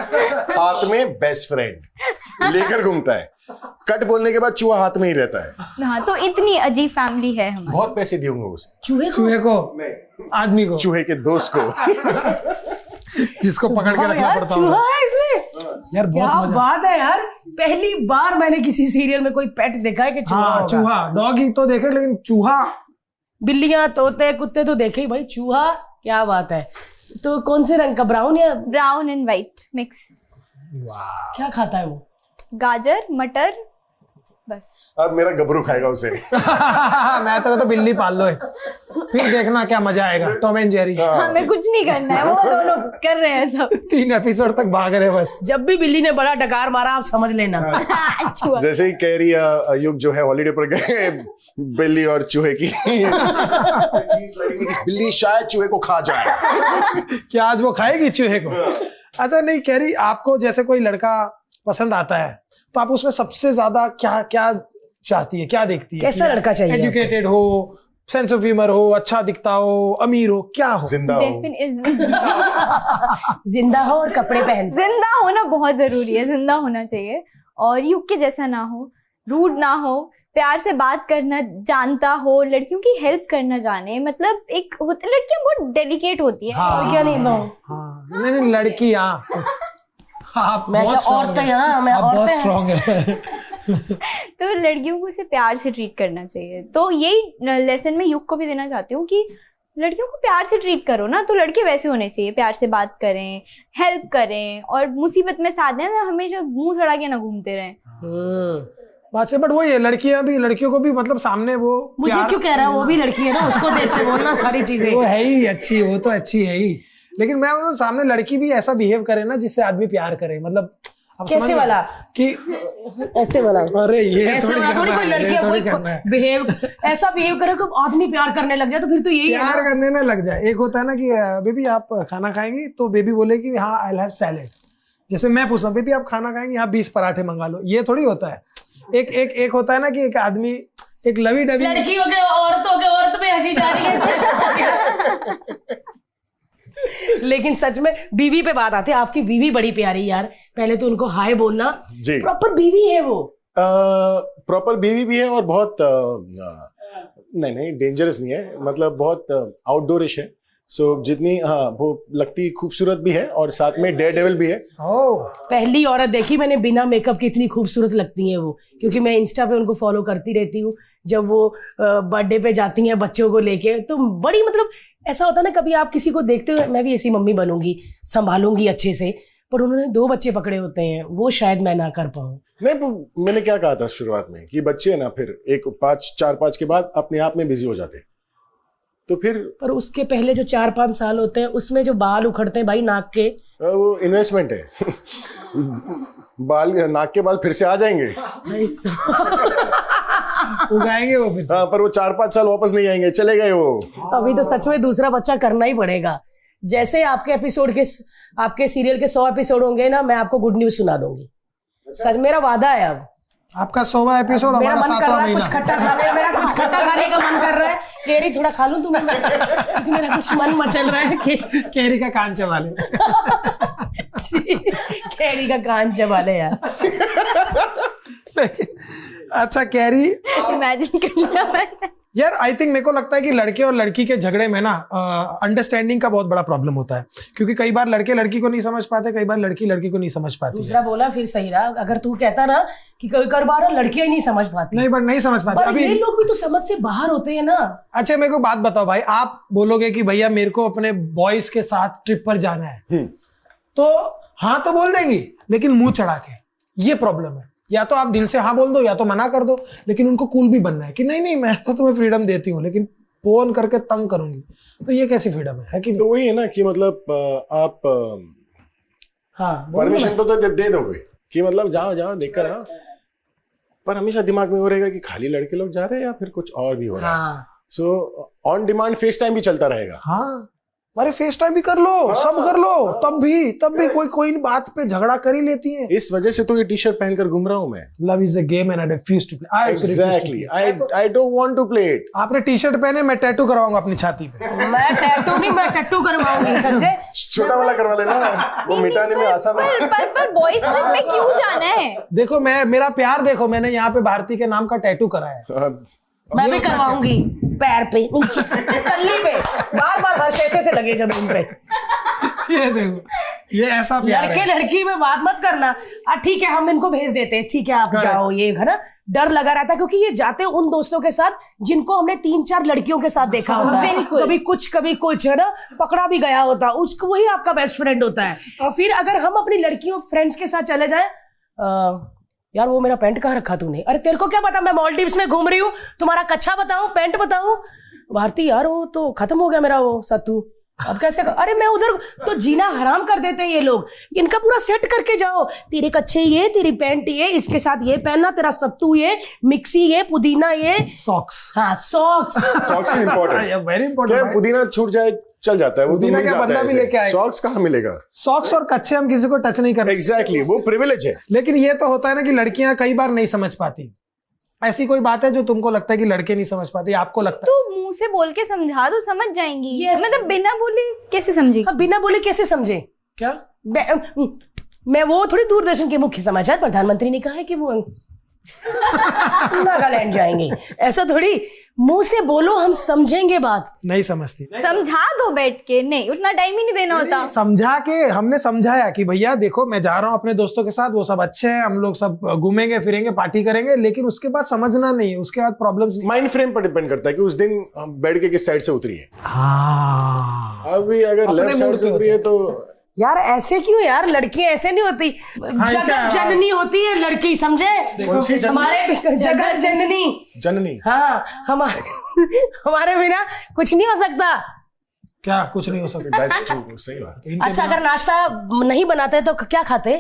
हाथ में बेस्ट फ्रेंड लेकर घूमता है। कट बोलने के बाद चूहा हाथ में ही रहता है। हाँ, तो इतनी अजीब फैमिली है हमारी। बहुत पैसे दिए होंगे उसे, चूहे को, आदमी को, चूहे के दोस्त को। जिसको पकड़ के हाँ रखना यार, पड़ता चूहा होगा। है इसमें। यार क्या बहुत मजा। बात है यार, पहली बार मैंने किसी सीरियल में कोई पेट देखा है कि चूहा हाँ, होगा। चूहा। डॉग ही तो देखे, लेकिन चूहा। बिल्लियां, तोते, कुत्ते तो देखे ही भाई, चूहा क्या बात है। तो कौन से रंग का? ब्राउन या ब्राउन एंड वाइट मिक्स। क्या खाता है वो? गाजर, मटर, बस। अब मेरा गबरू खाएगा उसे। मैं तो बिल्ली पाल लो एक। फिर देखना क्या मजा आएगा। Tom and Jerry. हमें कुछ नहीं करना है, वो दोनों कर रहे हैं सब। 3 एपिसोड तक भाग रहे बस। जब भी बिल्ली ने बड़ा डकार मारा, आप समझ लेना। अच्छा। जैसे ही कैरी युग जो है हॉलीडे पर गए बिल्ली और चूहे की सीन्स लगेंगे कि बिल्ली शायद चूहे को खा जाए। क्या आज वो खाएगी चूहे को? अच्छा, नहीं कैरी, आपको जैसे कोई लड़का पसंद आता है तो आप उसमें सबसे ज्यादा क्या क्या चाहती है, क्या देखती है? कैसा लड़का चाहिए आपको? एजुकेटेड हो, सेंस ऑफ ह्यूमर हो, अच्छा दिखता हो, अमीर हो, क्या हो? जिंदा हो। जिंदा हो और कपड़े पहन। जिंदा होना बहुत जरूरी है, जिंदा होना चाहिए, और युग के जैसा ना हो, रूड ना हो, प्यार से बात करना जानता हो, लड़कियों की हेल्प करना जाने। मतलब एक होती, लड़कियां बहुत डेलिकेट होती है। हाँ, क्या नहीं दो? हाँ, नहीं लड़की, हाँ आप मैं बहुत क्या strong औरतें? है। हाँ, मैं आप बहुत औरतें हैं। स्ट्रांग है। तो लड़कियों को इसे प्यार से ट्रीट करना चाहिए। तो यही लेसन मैं युग को भी देना चाहती हूँ कि लड़कियों को प्यार से ट्रीट करो ना, तो लड़के वैसे होने चाहिए, प्यार से बात करें, हेल्प करें, और मुसीबत में साथ दें, हमेशा मुंह चढ़ा के ना घूमते रहें। बात से, बट वही है, लड़कियों को भी मतलब सामने वो मुझे प्यार- क्यों कह रहा है? वो भी लड़की है ना, उसको देते बोलना सारी चीजें। वो है ही अच्छी, वो तो अच्छी है ही, लेकिन मैं बोलूं सामने लड़की भी ऐसा बिहेव करे ना जिससे आदमी प्यार करे। मतलब अब समझ कैसे रहे वाला? कि ऐसे वाला? अरे ये ऐसे वाला थोड़ी कोई लड़की थोड़ी कोई करना है। बिहेव ऐसा बिहेव करे कि आदमी प्यार करने लग जाए, तो फिर तो यही है प्यार ना। करने ना लग जाए। एक होता है ना कि बेबी आप खाना खाएंगी, तो बेबी बोलेगी हाँ आई हैव सैलेड। जैसे मैं पूछता हूँ बेबी आप खाना खाएंगी, हाँ 20 पराठे मंगा लो। ये थोड़ी होता है। एक होता है ना कि एक आदमी एक लवी डबी, लड़कियों के औरत पे हंसी जा रही है। लेकिन सच में बीवी पे बात आती है। आपकी बीवी बड़ी प्यारी यार, पहले तो उनको हाय बोलना। जी। प्रॉपर बीवी है वो? प्रॉपर बीवी भी है, और बहुत नहीं डेंजरस नहीं है, मतलब बहुत आउटडोरिश है। सो जितनी, हाँ, वो लगती खूबसूरत भी है और साथ में डेयर डेविल भी है। पहली औरत देखी मैंने बिना मेकअप की, इतनी खूबसूरत लगती हैं वो, क्योंकि मैं इंस्टा पे उनको फॉलो करती रहती हूँ। जब वो बर्थडे पे जाती हैं बच्चों को लेके, तो बड़ी, मतलब ऐसा होता है ना, कभी आप किसी को देखते हो मैं भी ऐसी मम्मी बनूंगी, संभालूंगी अच्छे से, पर उन्होंने 2 बच्चे पकड़े होते हैं, वो शायद मैं ना कर पाऊँ। नहीं, मैंने क्या कहा था शुरुआत में कि बच्चे ना फिर 4-5 के बाद अपने आप में बिजी हो जाते हैं। तो फिर पर उसके पहले जो 4-5 साल होते हैं उसमें जो बाल उखड़ते हैं भाई नाक के, वो इन्वेस्टमेंट है। बाल, नाक के बाल फिर से आ जाएंगे, भाई उगाएंगे वो फिर से। हाँ, पर वो 4-5 साल वापस नहीं आएंगे, चले गए वो। अभी तो सच में दूसरा बच्चा करना ही पड़ेगा। जैसे आपके सीरियल के 100 एपिसोड होंगे ना, मैं आपको गुड न्यूज सुना दूंगी। सच, मेरा वादा है। अब आपका 100वां एपिसोड, मेरा हमारा मन कर 7वां रहा है महीना। कुछ खट्टा खाने, मेरा कुछ खट्टा खाने का मन कर रहा है। केरी थोड़ा खा लूं तुम्हें, क्योंकि मेरा कुछ मन मचल रहा है कि केरी का कान चबा ले। केरी का कान चबा ले यार। अच्छा कैरी, इमेजिन कर लिया मैंने। यार आई थिंक मेरे को लगता है कि लड़के और लड़की के झगड़े में ना अंडरस्टैंडिंग का बहुत बड़ा प्रॉब्लम होता है, क्योंकि कई बार लड़के लड़की को नहीं समझ पाते, कई बार लड़की लड़की को नहीं समझ पाती है। दूसरा बोला फिर सही रहा। अगर तू कहता ना कि कई बार लड़कियां ही नहीं समझ पाती, नहीं बट नहीं समझ पाते पर अभी। ये लोग भी तो समझ से बाहर होते हैं ना। अच्छा मेरे को बात बताओ भाई, आप बोलोगे कि भैया मेरे को अपने बॉयज के साथ ट्रिप पर जाना है, तो हाँ तो बोल देंगी, लेकिन मुंह चढ़ा के। ये प्रॉब्लम है। या तो आप दिल से हाँ बोल दो या तो मना कर दो, लेकिन उनको कूल भी बनना है कि नहीं नहीं मैं तो तुम्हें फ्रीडम देती हूँ, लेकिन फोन करके तंग करूंगी। तो ये कैसी फ्रीडम है कि नहीं? तो वही है ना कि मतलब आप हाँ, परमिशन तो दे दोगे कि मतलब जाओ जाओ देखकर आओ, पर हमेशा दिमाग में वो रहेगा कि खाली लड़के लोग जा रहे हैं या फिर कुछ और भी हो रहा है। हाँ, so on demand face time भी चलता रहेगा। हाँ अरे फेस टाइम भी कर लो, सब कर लो, तब भी कोई बात पे झगड़ा कर ही लेती है। इस वजह से तो ये टी शर्ट पहनकर घूम रहा हूं मैं। Love is a game and I refuse to play. Exactly, I don't want to play it. आपने टी शर्ट पहने, मैं टैटू करवाऊंगा अपनी छाती पे। मैं टैटू नहीं, मैं टैटू करवाऊंगी। समझे? छोटा वाला करवा लेना, वो मिटाने में आसान है। पर बॉयज ट्रिप में क्यों जाना है? देखो मेरा प्यार देखो, मैंने यहाँ पे भारती के नाम का टैटू कराया है। मैं भी करवाऊंगी पैर पे, नीचे कल्ली पे, बार हर ऐसे से लगे जमीन पे। ये देखो, ये ऐसा प्यार लड़के है। लड़की में बात मत करना। ठीक है हम इनको भेज देते हैं, ठीक है आप जाओ, ये है ना। डर लगा रहता है क्योंकि ये जाते हैं उन दोस्तों के साथ जिनको हमने 3-4 लड़कियों के साथ देखा होता है। बिल्कुल। कभी कुछ है ना, पकड़ा भी गया होता है उसको, वही आपका बेस्ट फ्रेंड होता है। और फिर अगर हम अपनी लड़कियों फ्रेंड्स के साथ चले जाए, यार वो मेरा पैंट कहाँ रखा तूने? अरे तेरे को क्या पता मैं मालदीव्स में घूम रही हूँ, तुम्हारा कच्छा बताऊं, पैंट बताऊं? भारती यार वो तो खत्म हो गया मेरा वो सत्तू, अब कैसे अरे मैं उधर तो जीना हराम कर देते हैं ये लोग। इनका पूरा सेट करके जाओ, तेरे कच्छे ये, तेरी पैंट ये, इसके साथ ये पहनना, तेरा सत्तू ये, मिक्सी ये, पुदीना ये, सॉक्स। हाँ socks. Socks is important. Very important. पुदीना छूट जाए चल जाता है, वो पुदीना क्या बंदा भी लेके आएगा। सॉक्स कहाँ मिलेगा? सॉक्स और कच्छे हम किसी को टच नहीं करते। एग्जैक्टली, वो प्रिविलेज है। लेकिन ये तो होता है ना कि लड़कियां कई बार नहीं समझ पाती। ऐसी कोई बात है जो तुमको लगता है कि लड़के नहीं समझ पाते, आपको लगता है? तो मुंह से बोल के समझा दो, समझ जाएंगी। Yes. मतलब बिना बोले कैसे समझेगी? अब बिना बोले कैसे समझे? क्या मैं वो थोड़ी दूरदर्शन के मुख्य समाचार प्रधानमंत्री ने कहा है कि वो नागालैंड जाएंगे, ऐसा थोड़ी मुंह से बोलो, हम समझेंगे बात। नहीं समझती? समझा दो बैठ के, नहीं उतना टाइम ही नहीं देना होता। समझा के हमने समझाया कि भैया देखो मैं जा रहा हूँ अपने दोस्तों के साथ, वो सब अच्छे हैं, हम लोग सब घूमेंगे फिरेंगे पार्टी करेंगे, लेकिन उसके बाद समझना नहीं, उसके बाद प्रॉब्लम्स। माइंड फ्रेम पर डिपेंड करता है कि उस दिन बेड के किस साइड से उतरी है। हाँ अभी अगर अपने लेफ्ट साइड मूड से पे उतरी है तो यार ऐसे क्यों यार, लड़की ऐसे नहीं होती, जगत जननी होती है लड़की, समझे? कौन सी जननी? हमारे जगत जननी, जननी। हाँ हमारे बिना कुछ नहीं हो सकता। क्या कुछ नहीं हो सकता? That's true, सही बात है। अच्छा अगर नाश्ता नहीं बनाते तो क्या खाते?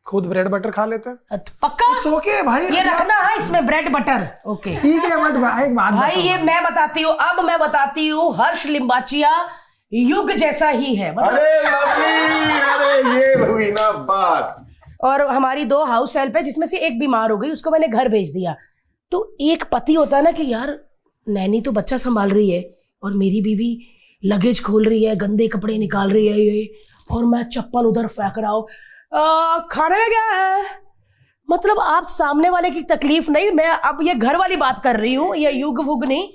खुद ब्रेड बटर खा लेते हैं। पक्का? ओके भाई, ये रखना है इसमें ब्रेड बटर। ओके ठीक है, बट एक बात भाई बताओ। ये मैं बताती हूँ, अब मैं बताती हूँ, हर्ष लिम्बाचिया युग जैसा ही है। अरे लवली, अरे ये हुई ना बात। और हमारी 2 हाउस हेल्प है जिसमें से एक बीमार हो गई, उसको मैंने घर भेज दिया। तो एक पति होता है ना कि यार नैनी तो बच्चा संभाल रही है और मेरी बीवी लगेज खोल रही है, गंदे कपड़े निकाल रही है ये, और मैं चप्पल उधर फेंक रहा हूँ, खाने में क्या है? मतलब आप सामने वाले की तकलीफ नहीं, मैं अब ये घर वाली बात कर रही हूँ, ये युग वुग नहीं,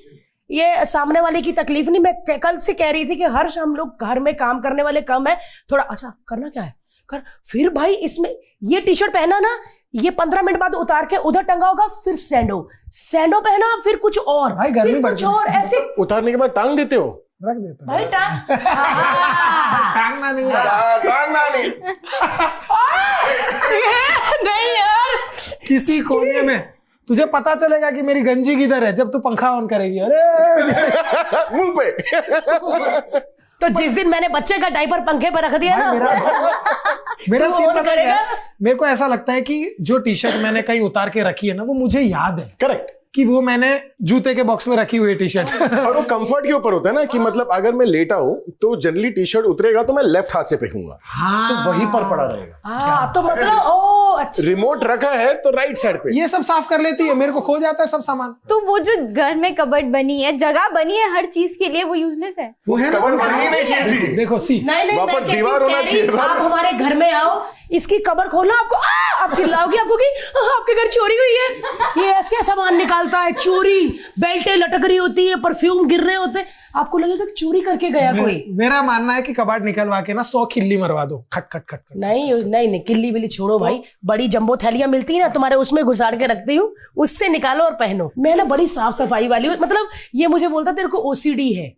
ये सामने वाले की तकलीफ नहीं। मैं कल से कह रही थी कि हर्ष हम लोग घर में काम करने वाले कम है थोड़ा, अच्छा करना क्या है कर। फिर भाई इसमें ये टी शर्ट पहना ना, ये 15 मिनट बाद उतार के उधर टंगा होगा, फिर सैंडो पहना, फिर कुछ और, भाई गर्मी फिर बढ़ कुछ और, ऐसे उतारने के बाद टांग देते हो? रख देते हैं। भाई टांगना नहीं है। टांगना नहीं। नहीं यार, किसी कोने में तुझे पता चलेगा कि मेरी गंजी किधर है जब तू पंखा ऑन करेगी। अरे मुंह पे। तो जिस दिन मैंने बच्चे का डायपर पंखे पर रख दिया ना, मेरा तो सीन और पता है करेगा? क्या? मेरे को ऐसा लगता है कि जो टी शर्ट मैंने कहीं उतार के रखी है ना, वो मुझे याद है करेक्ट। कि वो मैंने जूते के बॉक्स में रखी हुई टी शर्ट। और वो कंफर्ट के ऊपर होता है ना कि मतलब अगर मैं लेटा हूं तो जनरली टी शर्ट उतरेगा तो मैं लेफ्ट हाथ से फेंकूंगा, तो वहीं पर पड़ा रहेगा। हाँ, तो मतलब ओ अच्छा। रिमोट रखा है तो राइट साइड पे। ये सब साफ कर लेती है, मेरे को खो जाता है सब सामान। तो वो जो घर में कबर्ड बनी है, जगह बनी है हर चीज के लिए, वो यूजलेस है। वो है ना, कवर बननी नहीं चाहिए थी। देखो सी, नहीं नहीं, वापस मैं कहती दीवार हूँ, होना कैरी, चाहिए था। आप हमारे घर में आओ, इसकी कबर खोलना, आपको आप चिल्लाओगे, आपको कि आपके घर चोरी हुई है। ये ऐसे सामान निकालता है, चोरी, बेल्टें लटक रही होती है, परफ्यूम गिर रहे होते हैं, आपको लगेगा कि चोरी करके गया कोई। मेरा मानना है कि कबाड़ निकलवा के ना 100 खिल्ली मरवा दो, खट खट खट खट। नहीं नहीं नहीं, किल्ली बिल्ली छोड़ो भाई, बड़ी जंबो थैलियां मिलती है ना तुम्हारे, उसमें घुसाड़ के रखती हूँ, उससे निकालो और पहनो। मैं ना बड़ी साफ सफाई वाली हूँ, मतलब ये मुझे बोलता तेरे को ओसीडी है।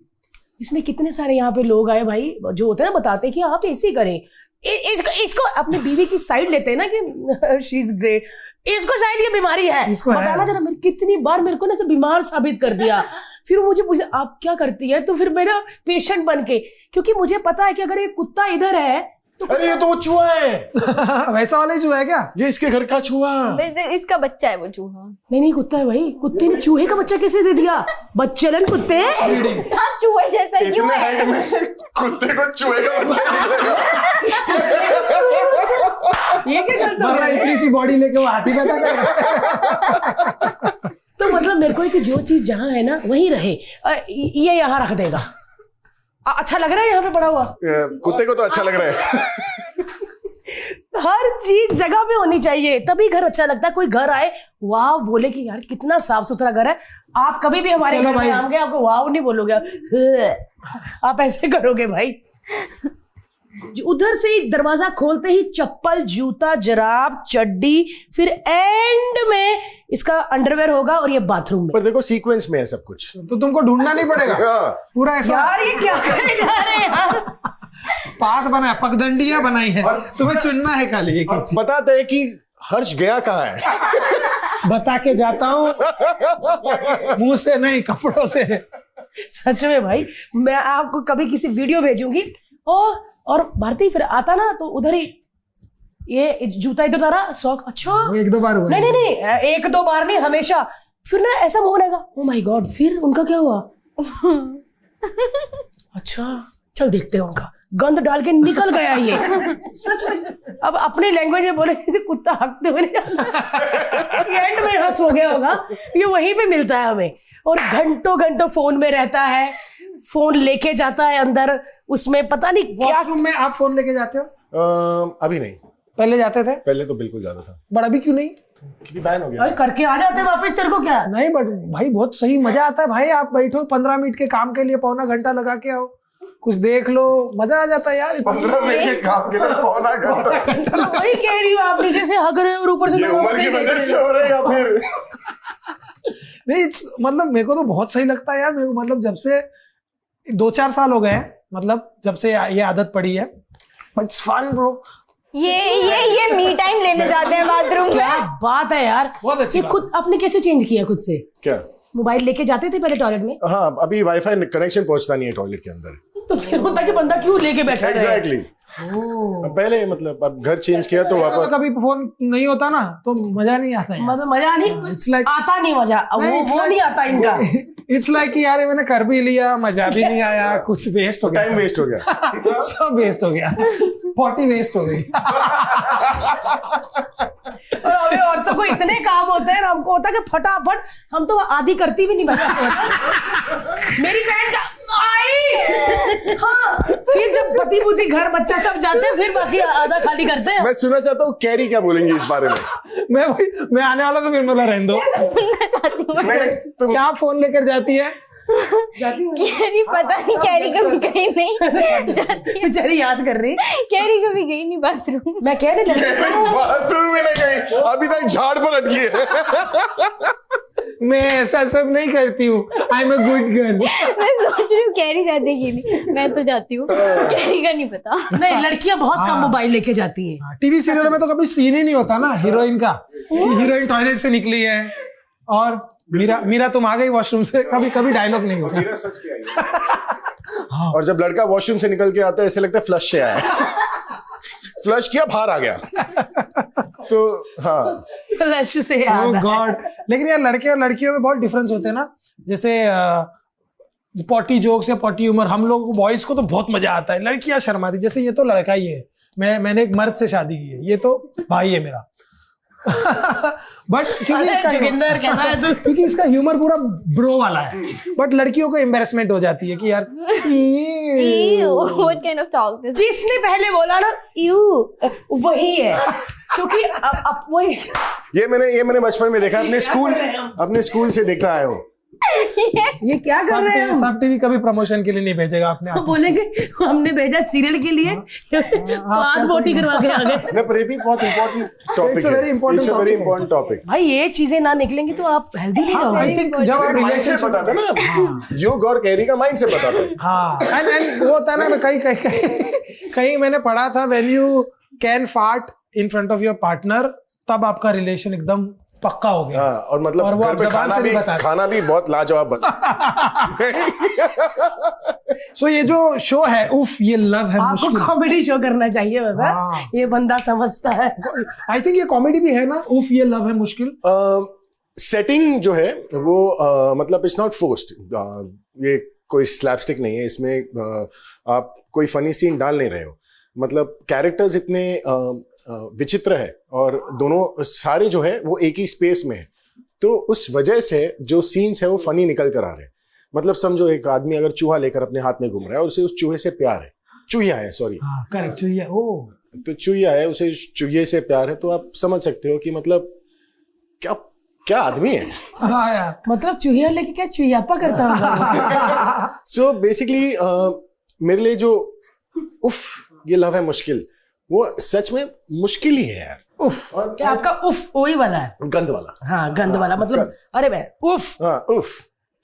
इसने कितने सारे यहाँ पे लोग आए भाई जो होते हैं ना, बताते हैं कि आप ऐसे करें, इसको अपनी बीवी की साइड लेते हैं ना कि शी इज ग्रेट, इसको शायद ये बीमारी है, इसको है। बताना जरा। मेरे कितनी बार मेरे को ना बीमार साबित कर दिया। फिर वो मुझे पूछे आप क्या करती है, तो फिर मेरा पेशेंट बन के, क्योंकि मुझे पता है कि अगर ये कुत्ता इधर है तो अरे ये तो वो चूहा है। वैसा वाला ही जो है क्या? ये इसके घर का चूहा। इसका बच्चा है वो चूहा। नहीं कुत्ता है भाई, कुत्ते ने चूहे का बच्चा कैसे दे दिया? बच्चलन कुत्ते हाँ, चूहे जैसा क्यों इतने है? हाइट में कुत्ते को चूहे का बच्चा निकलेगा। ये क्या करता मर रहा, है? इतनी सी बॉडी लेके वो हाथी पैदा कर रहा है। तो मतलब मेरे को है कि जो चीज जहाँ है ना वहीं रहे। ये यहाँ रख देगा। अच्छा लग रहा है यहाँ पे पड़ा हुआ? कुत्ते को तो अच्छा लग रहा है। हर चीज जगह पे होनी चाहिए, तभी घर अच्छा लगता है। कोई घर आए वाह बोले कि यार कितना साफ सुथरा घर है। आप कभी भी हमारे चलो घर में भाई। आएंगे, आपको वाह नहीं बोलोगे, आप ऐसे करोगे भाई। उधर से ही दरवाजा खोलते ही चप्पल, जूता, जराब, चड्डी, फिर एंड में इसका अंडरवेयर होगा और ये बाथरूम में। पर देखो सीक्वेंस में है सब कुछ। तो तुमको ढूंढना नहीं पड़ेगा, हाँ। पूरा ऐसा यार ये क्या करने जा रहे हैं यार? पाथ बनाया, पगडंडियां बनाई है, तुम्हें चुनना है खाली एक एक चीज। बताते हैं कि हर्ष गया कहाँ है। बता के जाता हूँ, मुंह से नहीं कपड़ों से। सच में भाई, मैं आपको कभी किसी वीडियो भेजूंगी। और भारती फिर आता ना तो उधर ही ये जूता इधर उतारा, शौक। अच्छा वो एक दो बार हुआ है। नहीं नहीं नहीं, एक दो बार नहीं, हमेशा। फिर ना ऐसा मुंह बनाएगा, ओ माय गॉड, फिर उनका क्या हुआ? अच्छा चल देखते हैं उनका। गंद डाल के निकल गया ये। सच में। अब अपनी लैंग्वेज में बोले कुत्ता हकते हुए एंड में हंस हो गया होगा। ये वहीं पे मिलता है हमें, और घंटों घंटों फोन में रहता है, फोन लेके जाता है अंदर, उसमें पता नहीं क्या। वॉशरूम में आप फोन लेके जाते हो? अभी नहीं, पहले जाते थे? पहले तो बिल्कुल ज्यादा था, बट अभी क्यों नहीं? क्योंकि बैन हो गया। अरे करके आ जाते हैं वापस, तेरे को क्या? नहीं बट भाई बहुत सही मजा आता है भाई। आप बैठो 15 मिनट के काम के लिए पौना घंटा लगा के आओ, कुछ देख लो, मजा आ जाता है यार। 15 मिनट के काम के लिए पौना घंटा। वही कह रही हूँ, आप नीचे से हग रहे हो और ऊपर से ये उम्र की वजह से हो रहा है या फिर? नहीं मतलब मेरे को तो बहुत सही लगता है यार। मेरे को मतलब जब से 2-4 साल हो गए हैं, मतलब जब से ये आदत पड़ी है, बट इट्स फन ब्रो। ये मी टाइम लेने जाते हैं बाथरूम क्या में। बात है यार। बहुत अच्छी ये बात। खुद आपने कैसे चेंज किया खुद से? क्या? मोबाइल लेके जाते थे पहले टॉयलेट में? हाँ, अभी वाईफाई कनेक्शन पहुंचता नहीं है टॉयलेट के अंदर। तो फिर होता कि बंदा क्यों लेके बैठा रहे? एग्जैक्टली। पहले मतलब अब घर चेंज किया तो वापस। कभी फोन नहीं होता ना तो मजा नहीं आता है। मतलब मजा नहीं, It's like- आता नहीं मजा, वो नहीं आता इनका। इट्स लाइक कि यार मैंने कर भी लिया, मजा भी नहीं आया, कुछ वेस्ट हो गया, टाइम वेस्ट हो गया। सब वेस्ट हो गया, 40 वेस्ट हो गई। और हमें औरतों को इतने काम होते हैं, हमको होता है कि फटाफट, हम तो आधी करती भी नहीं मेरी बहन आई। हाँ, फिर जब पति बुद्धि घर बच्चा सब जाते हैं, फिर बाकी आधा खाली करते हैं। मैं सुनना चाहता हूँ कैरी क्या बोलेंगे इस बारे में। मैं आने वाला तो फिर बोला रहने दो। सुनना चाहती हूँ। नहीं, तुम क्या फोन लेकर जाती है? कैरी पता नहीं, कैरी कभी गई नहीं जाती है। बेचारी याद कर रही। कैरी कभी गई नहीं बाथरूम। मैं कहने लगी बाथरूम में नहीं गई, अभी तक झाड़ पर अटकी है। मैं ऐसा सब नहीं करती हूँ, I am a good girl. मैं सोच रही हूँ कैरी जाती है कि नहीं। मैं तो जाती हूँ, कैरी का नहीं पता। नहीं, लड़कियां बहुत कम मोबाइल लेके जाती हैं। टीवी सीरियल में तो कभी सीन ही नहीं होता ना हीरोइन का, कि हीरोइन टॉयलेट से निकली है और मीरा तुम आ गई वॉशरूम से, कभी कभी डायलॉग नहीं होगा। मीरा सच के आई है। और जब लड़का वॉशरूम से निकल के आता है ऐसे लगता है फ्लश से आया है। फ्लश किया बाहर आ गया। तो हाँ, फ्लश से याद ओह गॉड। लेकिन यार लड़के और लड़कियों में बहुत डिफरेंस होते हैं ना, जैसे पॉटी जोक्स या पॉटी ह्यूमर हम लोग बॉयज को तो बहुत मजा आता है, लड़कियां शर्माती। जैसे ये तो लड़का ही है, मैंने एक मर्द से शादी की है, ये तो भाई है मेरा। बट क्योंकि इसका ह्यूमर पूरा ब्रो वाला है, बट लड़कियों को एम्बैरेसमेंट हो जाती है कि यार What kind of talk this? जिसने पहले बोला ना यू, वही है। क्योंकि अब वही ये मैंने बचपन में देखा, अपने स्कूल से देखता आया हूँ। ये क्या कर रहे हैं? सब टीवी कभी प्रमोशन के लिए नहीं भेजेगा आपने। आप बोलेंगे हमने भेजा सीरियल के लिए, तो आज बोटी करवा के आ गए। पर ये भी बहुत important topic It's a very important It's a very important topic. भाई ये चीजें ना निकलेंगी तो आप हेल्दी नहीं रहोगे। आई थिंक जब आप माइंड से रिलेशनशिप बताते ना, योग और कैरी का माइंड से बताते हैं। हाँ, एंड वो होता है ना, कहीं मैंने पढ़ा था, when you can fart in front of your partner, तब आपका रिलेशन एकदम पक्का हो गया। हाँ, और मतलब और वो घर पे खाना भी बहुत लाजवाब बना। सो ये जो शो है उफ ये लव है आपको मुश्किल। कॉमेडी शो करना चाहिए होता हाँ। है, ये बंदा समझता है। आई थिंक ये कॉमेडी भी है ना, उफ ये लव है मुश्किल। सेटिंग जो है वो मतलब इट्स नॉट फोर्स्ड, ये कोई स्लैपस्टिक नहीं है इसमें। आप कोई फनी सीन डाल नहीं रहे हो, मतलब कैरेक्टर्स इतने विचित्र है और दोनों सारे जो है वो एक ही स्पेस में है, तो उस वजह से जो सीन्स है वो फनी निकल कर आ रहे हैं। मतलब समझो एक आदमी अगर चूहा लेकर अपने हाथ में घूम रहा है और उसे उस चूहे से प्यार है, चूहिया है सॉरी, करेक्ट, चूहिया, ओ तो चूहिया है, उसे चूहिए से प्यार है, तो आप समझ सकते हो कि मतलब क्या आदमी है। हाँ यार, मतलब चूहिया लेके क्या चूहियापा करता हूँ। सो बेसिकली मेरे लिए जो उफ ये लव है मुश्किल, वो सच में मुश्किल ही है यार। उफ, क्या आपका उफ वही वाला है? गंद वाला। हाँ गंद वाला, मतलब अरे भाई उफ। हाँ उफ,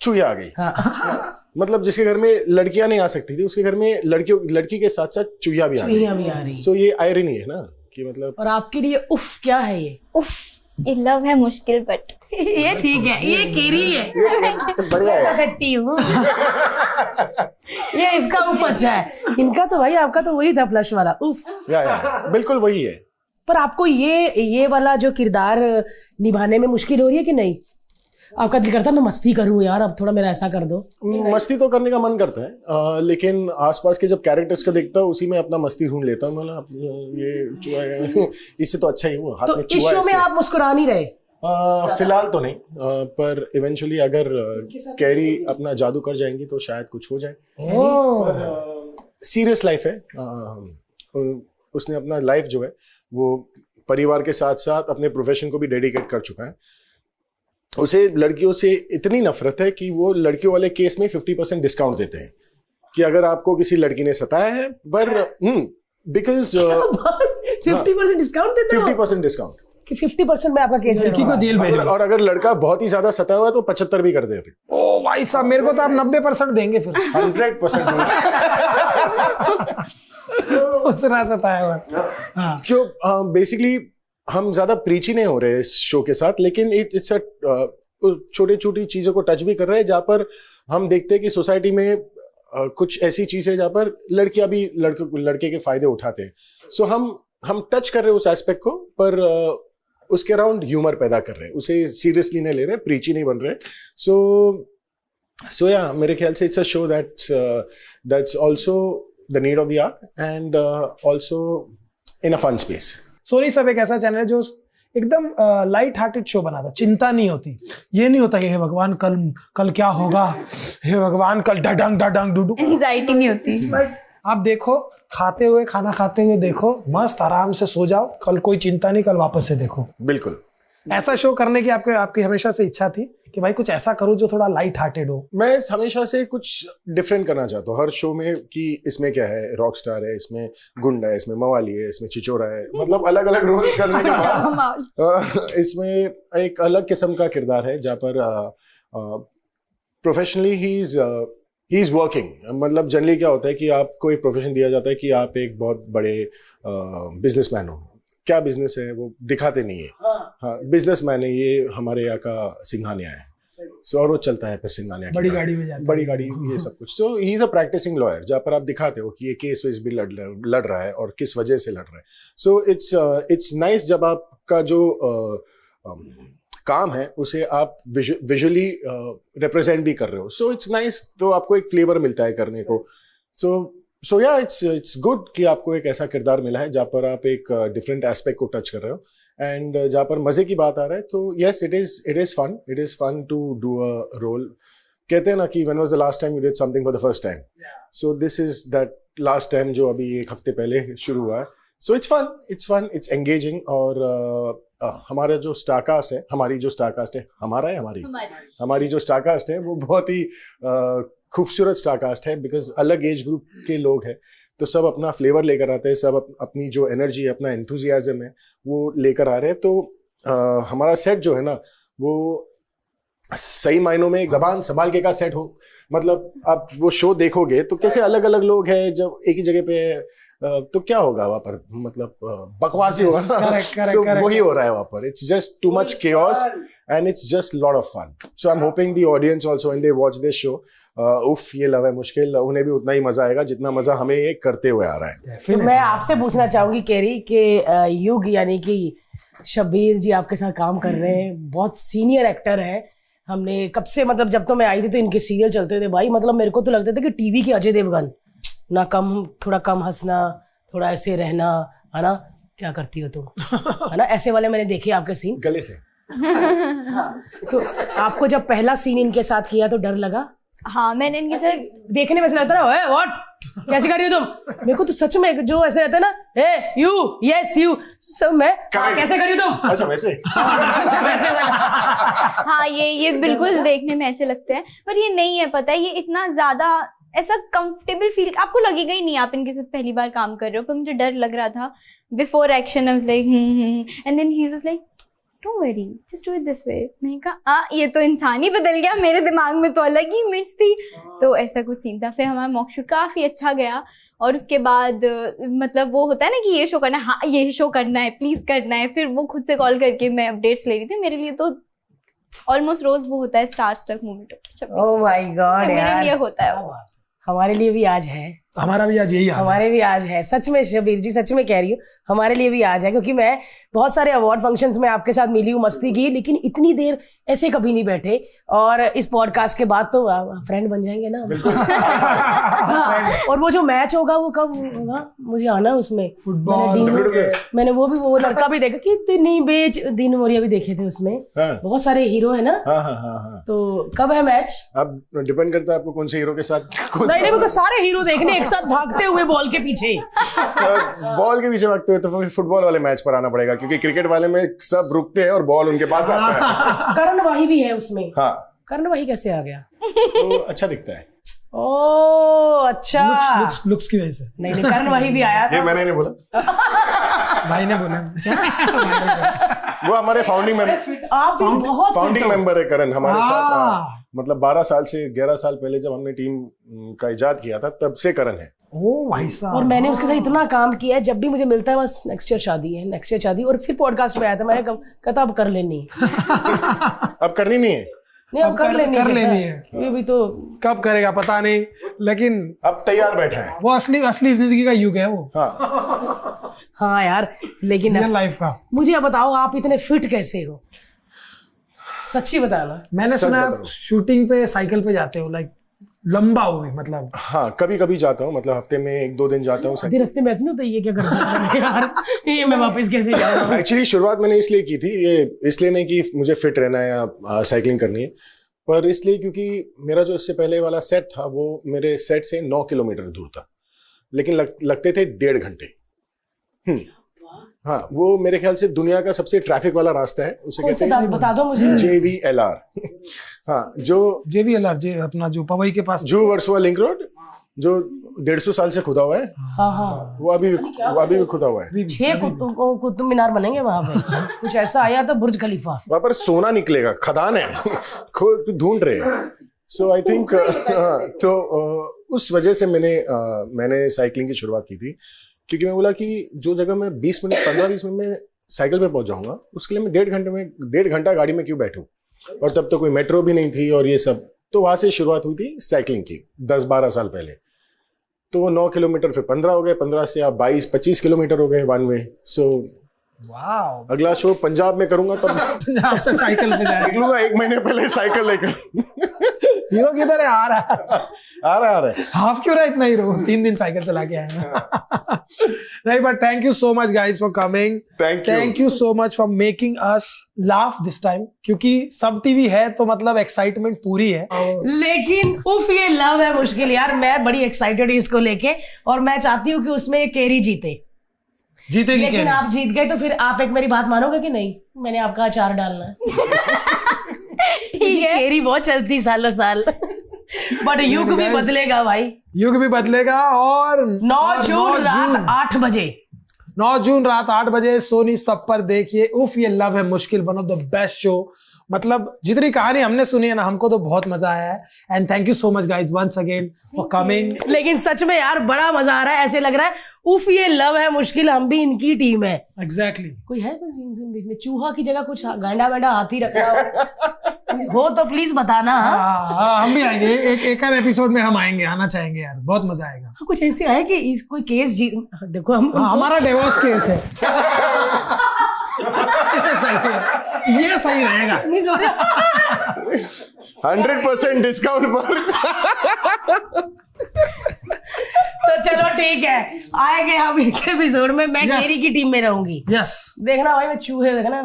चूहिया आ गई। हाँ। मतलब जिसके घर में लड़कियां नहीं आ सकती थी, उसके घर में लड़की के साथ साथ चूहिया भी आ रही। सो ये आयरनी है ना कि मतलब। और आपके लिए उफ क्या है? ये उफ ये लव है मुश्किल, बट ये ठीक है, ये केरी है, बढ़िया है। खट्टी हूँ। ये इसका उफ अच्छा है, इनका तो भाई आपका तो वही था फ्लश वाला उफ। या बिल्कुल वही है। पर आपको ये वाला जो किरदार निभाने में मुश्किल हो रही है कि नहीं? आपका दिल करता है मैं मस्ती करूं यार, अब थोड़ा मेरा ऐसा कर दो। मस्ती तो करने का मन करता है, लेकिन आसपास के जब कैरेक्टर्स को देखता हूँ उसी में अपना मस्ती ढूंढ लेता हूँ। मतलब ये चूहा है, इससे तो अच्छा ही हुआ हाथ तो में इस चूहा शो में आप मुस्कुरा नहीं रहे? फिलहाल तो नहीं, पर इवेंचुअली अगर कैरी अपना जादू कर जाएंगी तो शायद कुछ हो जाए। सीरियस लाइफ है, उसने अपना लाइफ जो है वो परिवार के साथ साथ अपने प्रोफेशन को भी डेडिकेट कर चुका है। उसे लड़कियों से इतनी नफरत है कि वो लड़कियों वाले केस में 50% डिस्काउंट देते हैं कि अगर आपको किसी लड़की ने सताया है, पर बिकॉज 50% डिस्काउंट देते हो? 50% डिस्काउंट कि 50% में आपका केस लड़की को जेल भेजो। और अगर लड़का बहुत ही ज्यादा सताया हुआ है तो 75 भी कर देते। ओ भाई साहब, मेरे को तो आप 90% देंगे फिर। 100% उतना सताया हुआ। हाँ, क्यों बेसिकली हम ज्यादा प्रीची नहीं हो रहे इस शो के साथ, लेकिन इट्स छोटी छोटी चीजों को टच भी कर रहे हैं जहाँ पर हम देखते हैं कि सोसाइटी में कुछ ऐसी चीजें जहाँ पर लड़कियां भी लड़के के फायदे उठाते हैं। सो हम टच कर रहे हैं उस एस्पेक्ट को, पर उसके अराउंड ह्यूमर पैदा कर रहे हैं, उसे सीरियसली नहीं ले रहे, प्रीची नहीं बन रहे। सो या मेरे ख्याल से it's a show that's also the need of the hour and also in a fun space. Sony SAB एक ऐसा चैनल है जो एकदम लाइट हार्टेड शो बनाता, चिंता नहीं होती। ये नहीं होता कि हे भगवान कल क्या होगा, हे भगवान कल डडंग डडंग डुडू, एंजाइटी नहीं होती। आप देखो, खाना खाते हुए देखो, मस्त आराम से सो जाओ, कल कोई चिंता नहीं, कल वापस से देखो। बिल्कुल ऐसा शो करने की आपकी हमेशा से इच्छा थी कि भाई कुछ ऐसा करूं जो थोड़ा लाइट हार्टेड हो? मैं हमेशा से कुछ डिफरेंट करना चाहता हूँ हर शो में, कि इसमें क्या है, रॉक स्टार है, इसमें गुंडा है, इसमें मवाली है, इसमें चिचोरा है, मतलब अलग अलग रोल्स करने के बाद इसमें एक अलग किस्म का किरदार है जहाँ पर प्रोफेशनली ही इज वर्किंग। मतलब जनरली क्या होता है कि आपको एक प्रोफेशन दिया जाता है कि आप एक बहुत बड़े बिजनेसमैन हो, क्या बिजनेस है वो दिखाते नहीं है। हाँ, बिजनेसमैन है, ये हमारे यहाँ का सिंघानिया है। सो और वो चलता है फिर सिंघानिया की बड़ी गाड़ी में जाता है, बड़ी गाड़ी, ये सब कुछ। So he is a practising lawyer, जहाँ पर आप दिखाते हो कि ये केस वेस भी लड़ रहा है और किस वजह से लड़ रहा है। सो इट्स नाइस जब आपका जो काम है उसे आप विजुअली रिप्रेजेंट भी कर रहे हो। सो इट्स नाइस, तो आपको एक फ्लेवर मिलता है करने को। सो या इट्स गुड कि आपको एक ऐसा किरदार मिला है जहाँ पर आप एक डिफरेंट एस्पेक्ट को टच कर रहे हो, एंड जहाँ पर मजे की बात आ रहा है। तो yes, it is fun to do a role. कहते हैं ना कि when was the last time you did something for the first time, so this is that last time जो अभी एक हफ्ते पहले शुरू हुआ है। So it's fun, it's engaging. और हमारा जो स्टारकास्ट है, हमारी जो स्टारकास्ट है, हमारी जो स्टारकास्ट है वो बहुत ही खूबसूरत स्टारकास्ट है, बिकॉज अलग एज ग्रुप के लोग हैं, तो सब अपना फ्लेवर लेकर आते हैं, सब अपनी जो एनर्जी, अपना एंथुजियाज्म है वो लेकर आ रहे हैं। तो हमारा सेट जो है ना वो सही मायनों में एक जबान संभाल के का सेट हो। मतलब आप वो शो देखोगे तो कैसे अलग अलग लोग हैं जब एक ही जगह पे, तो क्या होगा वहां पर, मतलब बकवास ही होगा। So वही हो रहा है वहां पर। It's just too much chaos and it's just lot of fun. So I'm hoping the audience also when they watch this show, उफ ये लव है मुश्किल, उन्हें भी उतना ही मजा आएगा जितना मजा हमें ये करते हुए आ रहा है। तो मैं आपसे पूछना चाहूंगी कैरी के युग यानी कि शब्बीर जी आपके साथ काम कर रहे हैं, बहुत सीनियर एक्टर है। हमने कब से, मतलब जब तो मैं आई थी तो इनके सीरियल चलते थे भाई, मतलब मेरे को तो लगता था कि टीवी के अजय देवगन ना, थोड़ा कम हंसना, थोड़ा ऐसे रहना, है ना, क्या करती हो तुम, है ना, ऐसे वाले मैंने देखे आपके सीन गले से। तो आपको जब पहला सीन इनके साथ किया तो डर लगा? हाँ, मैंने इनके साथ देखने में ऐसा लगता है व्हाट कैसे कर रही हो तुम, मेरे को तो सच में जो ऐसे रहता है ना, ए यू यस यू सब मैं कैसे कर रही हो तुम, अच्छा वैसे हाँ ये बिल्कुल देखने में ऐसे लगते हैं, पर ये नहीं है, पता है, ये इतना ज्यादा ऐसा कंफर्टेबल फील आपको लगेगा ही नहीं। आप इनके साथ पहली बार काम कर रहे हो, पर मुझे डर लग रहा था before action. I was like and then he was like don't worry just do it this way. मैंने कहा ये तो इंसान ही बदल गया, मेरे दिमाग में तो अलग ही इमेज थी। तो ऐसा कुछ सीन था। फिर हमारा मॉक शूट काफी अच्छा गया, और उसके बाद मतलब वो होता है ना कि ये शो करना है, हाँ ये शो करना है, प्लीज करना है। फिर वो खुद से कॉल करके मैं अपडेट्स ले रही थी। मेरे लिए तो ऑलमोस्ट रोज वो होता है star struck moment. Oh my god यार, मेरे लिए होता है वो। हमारे लिए भी आज है, हमारा भी आज यही हाल है। हमारे भी आज है, सच में शब्बीर जी, सच में कह रही हूँ, हमारे लिए भी आज है। क्योंकि मैं बहुत सारे अवार्ड फंक्शंस में आपके साथ मिली हूँ, मस्ती की, लेकिन इतनी देर ऐसे कभी नहीं बैठे। और इस पॉडकास्ट के बाद तो फ्रेंड बन जाएंगे ना। हाँ, और वो जो मैच होगा वो कब होगा, मुझे आना है उसमें। फुटबॉल मैंने वो लड़का भी देखा, कितनी बेच दीन मोरिया भी देखे थे उसमें। बहुत सारे हीरो है ना। तो कब है मैच? अब डिपेंड करता है आपको कौन से हीरो के साथ। नहीं, मेरे को सारे हीरो देखने एक साथ भागते हुए बॉल के पीछे। बॉल के पीछे भागते हुए तो फिर फुटबॉल वाले मैच पर आना पड़ेगा, क्योंकि क्रिकेट वाले में सब रुकते हैं और बॉल उनके पास आता है। करण वाही भी है उसमें। हाँ, करण वाही कैसे आ गया? तो अच्छा दिखता है। ओह अच्छा, लुक्स की वजह से। नहीं करण वाही भी आया था। ये मैंने नहीं बोला, भाई ने बोला। वो हमारे फाउंडिंग मेंबर है करण, हमारे साथ। मतलब 12 साल से 11 साल पहले जब हमने टीम का इजाद किया था, तब से करण है। ओ भाई साहब। और मैंने उसके साथ इतना काम किया है, जब भी मुझे मिलता है बस नेक्स्ट ईयर शादी है, नेक्स्ट ईयर शादी। और फिर पॉडकास्ट पे आया था, मैंने कहता अब कर लेनी। अब करनी नहीं है, नहीं अब कर लेनी है। ये भी तो कब करेगा पता नहीं, लेकिन अब तैयार बैठा है। वो असली जिंदगी का युग है वो। हाँ यार, लेकिन लाइफ का। मुझे अब बताओ, आप इतने फिट कैसे हो? सच्ची बताना। मैंने सुना आप शूटिंग पे साइकिल पे जाते हो, लाइक लंबा हो भी, मतलब। हाँ, कभी कभी जाता हूँ, मतलब हफ्ते में 1-2 दिन जाता हूँ। आधे रास्ते में ऐसे नहीं होता ये क्या कर रहा है यार, ये मैं वापस कैसे जाऊँ? एक्चुअली शुरुआत मैंने इसलिए की थी, ये इसलिए नहीं कि मुझे फिट रहना है या साइकिलिंग करनी है, पर इसलिए क्योंकि मेरा जो इससे पहले वाला सेट था वो मेरे सेट से 9 किलोमीटर दूर था, लेकिन लगते थे 1.5 घंटे। हाँ, वो मेरे ख्याल से दुनिया का सबसे ट्रैफिक वाला रास्ता है, उसे कहते हैं, बता दो मुझे। JVLR। हाँ, जो JVLR अपना जो पवई के पास, जू वर्सोवा लिंक रोड, जो 150 साल से खुदा हुआ है। हाँ, वो अभी भी खुदा हुआ है। 6 कुतुब मीनार बनेंगे वहां पे। कुछ ऐसा आया तो बुर्ज खलीफा, वहां पर सोना निकलेगा, खदान है, ढूंढ रहे हैं। सो आई थिंक तो उस वजह से मैंने साइकिलिंग की शुरुआत की थी क्योंकि मैं बोला कि जो जगह मैं 15-20 मिनट में साइकिल पे पहुंच जाऊंगा, उसके लिए मैं 1.5 घंटा गाड़ी में क्यों बैठूं। और तब तो कोई मेट्रो भी नहीं थी और ये सब। तो वहां से शुरुआत हुई थी साइकिलिंग की 10-12 साल पहले। तो 9 किलोमीटर, फिर 15 हो गए, 15 से आप 22-25 किलोमीटर हो गए वन वे। सो वाओ, अगला शो पंजाब में करूंगा, तब पंजाब से साइकिल पे जाएगा। निकलूंगा 1 महीने पहले साइकिल लेकर। हीरो किधर है? आ रहा है। हाफ क्यों रहा इतना हीरो? 3 दिन साइकिल चला के आया। नहीं, but thank you so much guys for coming. Thank you so much for making us laugh this time, क्योंकि सब टीवी है तो मतलब एक्साइटमेंट पूरी है। लेकिन उफ, ये लव है मुश्किल यार, मैं बड़ी एक्साइटेड हूँ इसको लेके, और मैं चाहती हूँ कि उसमें केरी जीतेगी। लेकिन आप जीत गए तो फिर आप एक मेरी बात मानोगे कि नहीं? मैंने आपका अचार डालना है। ठीक है, केरी बहुत चलती सालों साल। बट युग भी बदलेगा भाई, युग भी बदलेगा। और 9 जून रात 8 बजे 9 जून रात 8 बजे सोनी सब पर देखिए उफ ये लव है मुश्किल, one of the best show. मतलब जितनी कहानी हमने सुनी है ना, हमको तो बहुत मजा आया है। And thank you so much guys once again for coming. लेकिन सच में यार बड़ा मजा आ रहा है, ऐसे लग रहा है उफ ये लव है मुश्किल, हम भी इनकी टीम है। एग्जैक्टली कोई है कोई सीन बीच में चूहा की जगह कुछ गांडा वांडा हाथी रखना हो तो प्लीज बताना। हम भी आएंगे, एक एपिसोड में हम आएंगे, आना चाहेंगे यार, बहुत मजा आएगा। कुछ ऐसे है कि कोई केस देखो हम हमारा डिवोर्स केस है। ये सही रहेगा। नहीं सॉरी 100% डिस्काउंट पर। तो चलो ठीक है, आएंगे हम इनके एपिसोड में। मैं केरी की टीम में रहूंगी। यस देखना भाई, मैं चूहे देखना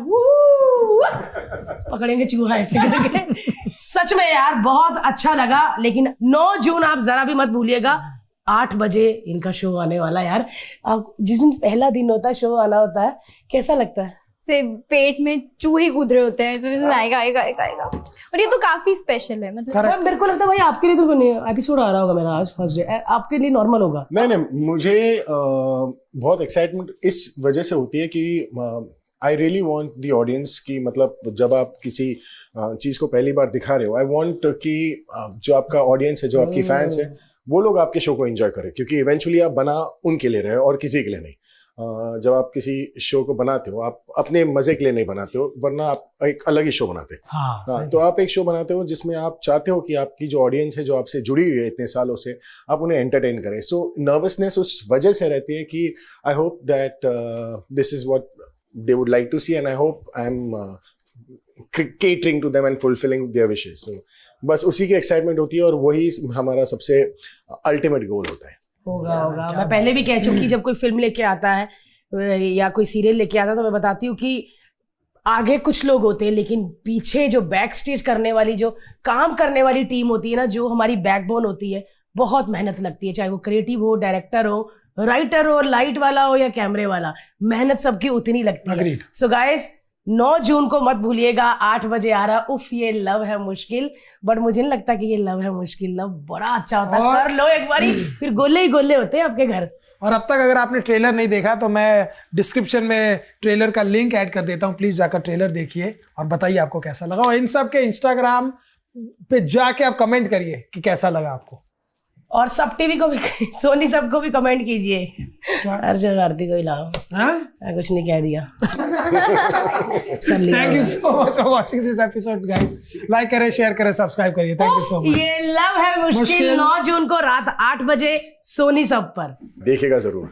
पकड़ेंगे चूहा ऐसे करके। सच में यार बहुत अच्छा लगा। लेकिन 9 जून आप जरा भी मत भूलिएगा, 8 बजे इनका शो आने वाला है। यार आप जिस दिन पहला दिन होता है शो आना होता है, कैसा लगता है? से पेट में चूहे कूद रहे होते हैं, तो आएगा आएगा आएगा आएगा। और ये तो काफी स्पेशल है। मतलब मेरे को लगता है भाई आपके लिए तो एपिसोड आ रहा होगा मेरा आज फर्स्ट डे, आपके लिए नॉर्मल होगा। नहीं, मुझे बहुत एक्साइटमेंट इस वजह से होती है कि I really want the audience की, मतलब जब आप किसी चीज को पहली बार दिखा रहे हो, आई वॉन्ट कि जो आपका ऑडियंस है, जो आपकी फैंस है, वो लोग आपके शो को एंजॉय करें। क्योंकि इवेंचुअली आप बना उनके लिए रहे और किसी के लिए नहीं। जब आप किसी शो को बनाते हो, आप अपने मजे के लिए नहीं बनाते हो, वरना आप एक अलग ही शो बनाते हैं। हाँ, तो आप एक शो बनाते हो जिसमें आप चाहते हो कि आपकी जो ऑडियंस है, जो आपसे जुड़ी हुई है इतने सालों से, आप उन्हें एंटरटेन करें। सो नर्वसनेस उस वजह से रहती है कि I hope that this is what they would like to see, and I hope I am catering to them and fulfilling their wishes. So बस उसी की एक्साइटमेंट होती है, और वही हमारा सबसे अल्टीमेट गोल होता है। होगा। मैं पहले भी कह चुकी, जब कोई फिल्म लेके आता है या कोई सीरियल लेके आता है, तो मैं बताती हूँ कि आगे कुछ लोग होते हैं, लेकिन पीछे जो बैक स्टेज करने वाली, जो काम करने वाली टीम होती है ना, जो हमारी बैकबोन होती है, बहुत मेहनत लगती है। चाहे वो क्रिएटिव हो, डायरेक्टर हो, राइटर हो, लाइट वाला हो या कैमरे वाला, मेहनत सबकी उतनी लगती है। सो गाइस 9 जून को मत भूलिएगा, 8 बजे आ रहा उफ ये लव है मुश्किल। बट मुझे नहीं लगता कि ये लव है मुश्किल लव बड़ा अच्छा होता है। कर लो एक बारी, फिर गोले ही गोले होते हैं आपके घर। और अब तक अगर आपने ट्रेलर नहीं देखा तो मैं डिस्क्रिप्शन में ट्रेलर का लिंक ऐड कर देता हूँ, प्लीज जाकर ट्रेलर देखिए और बताइए आपको कैसा लगा। और इन सब के इंस्टाग्राम पे जाके आप कमेंट करिए कि कैसा लगा आपको। और सब टीवी को भी, सोनी सब को भी कमेंट कीजिए। अर्जुन आरती को ही लाओ। कुछ नहीं कह दिया। Thank you so much for watching this episode guys. Like करें, शेयर करें, सब्सक्राइब करिए। Thank you so much. ये लव है मुश्किल 9 जून को रात 8 बजे सोनी सब पर देखिएगा जरूर।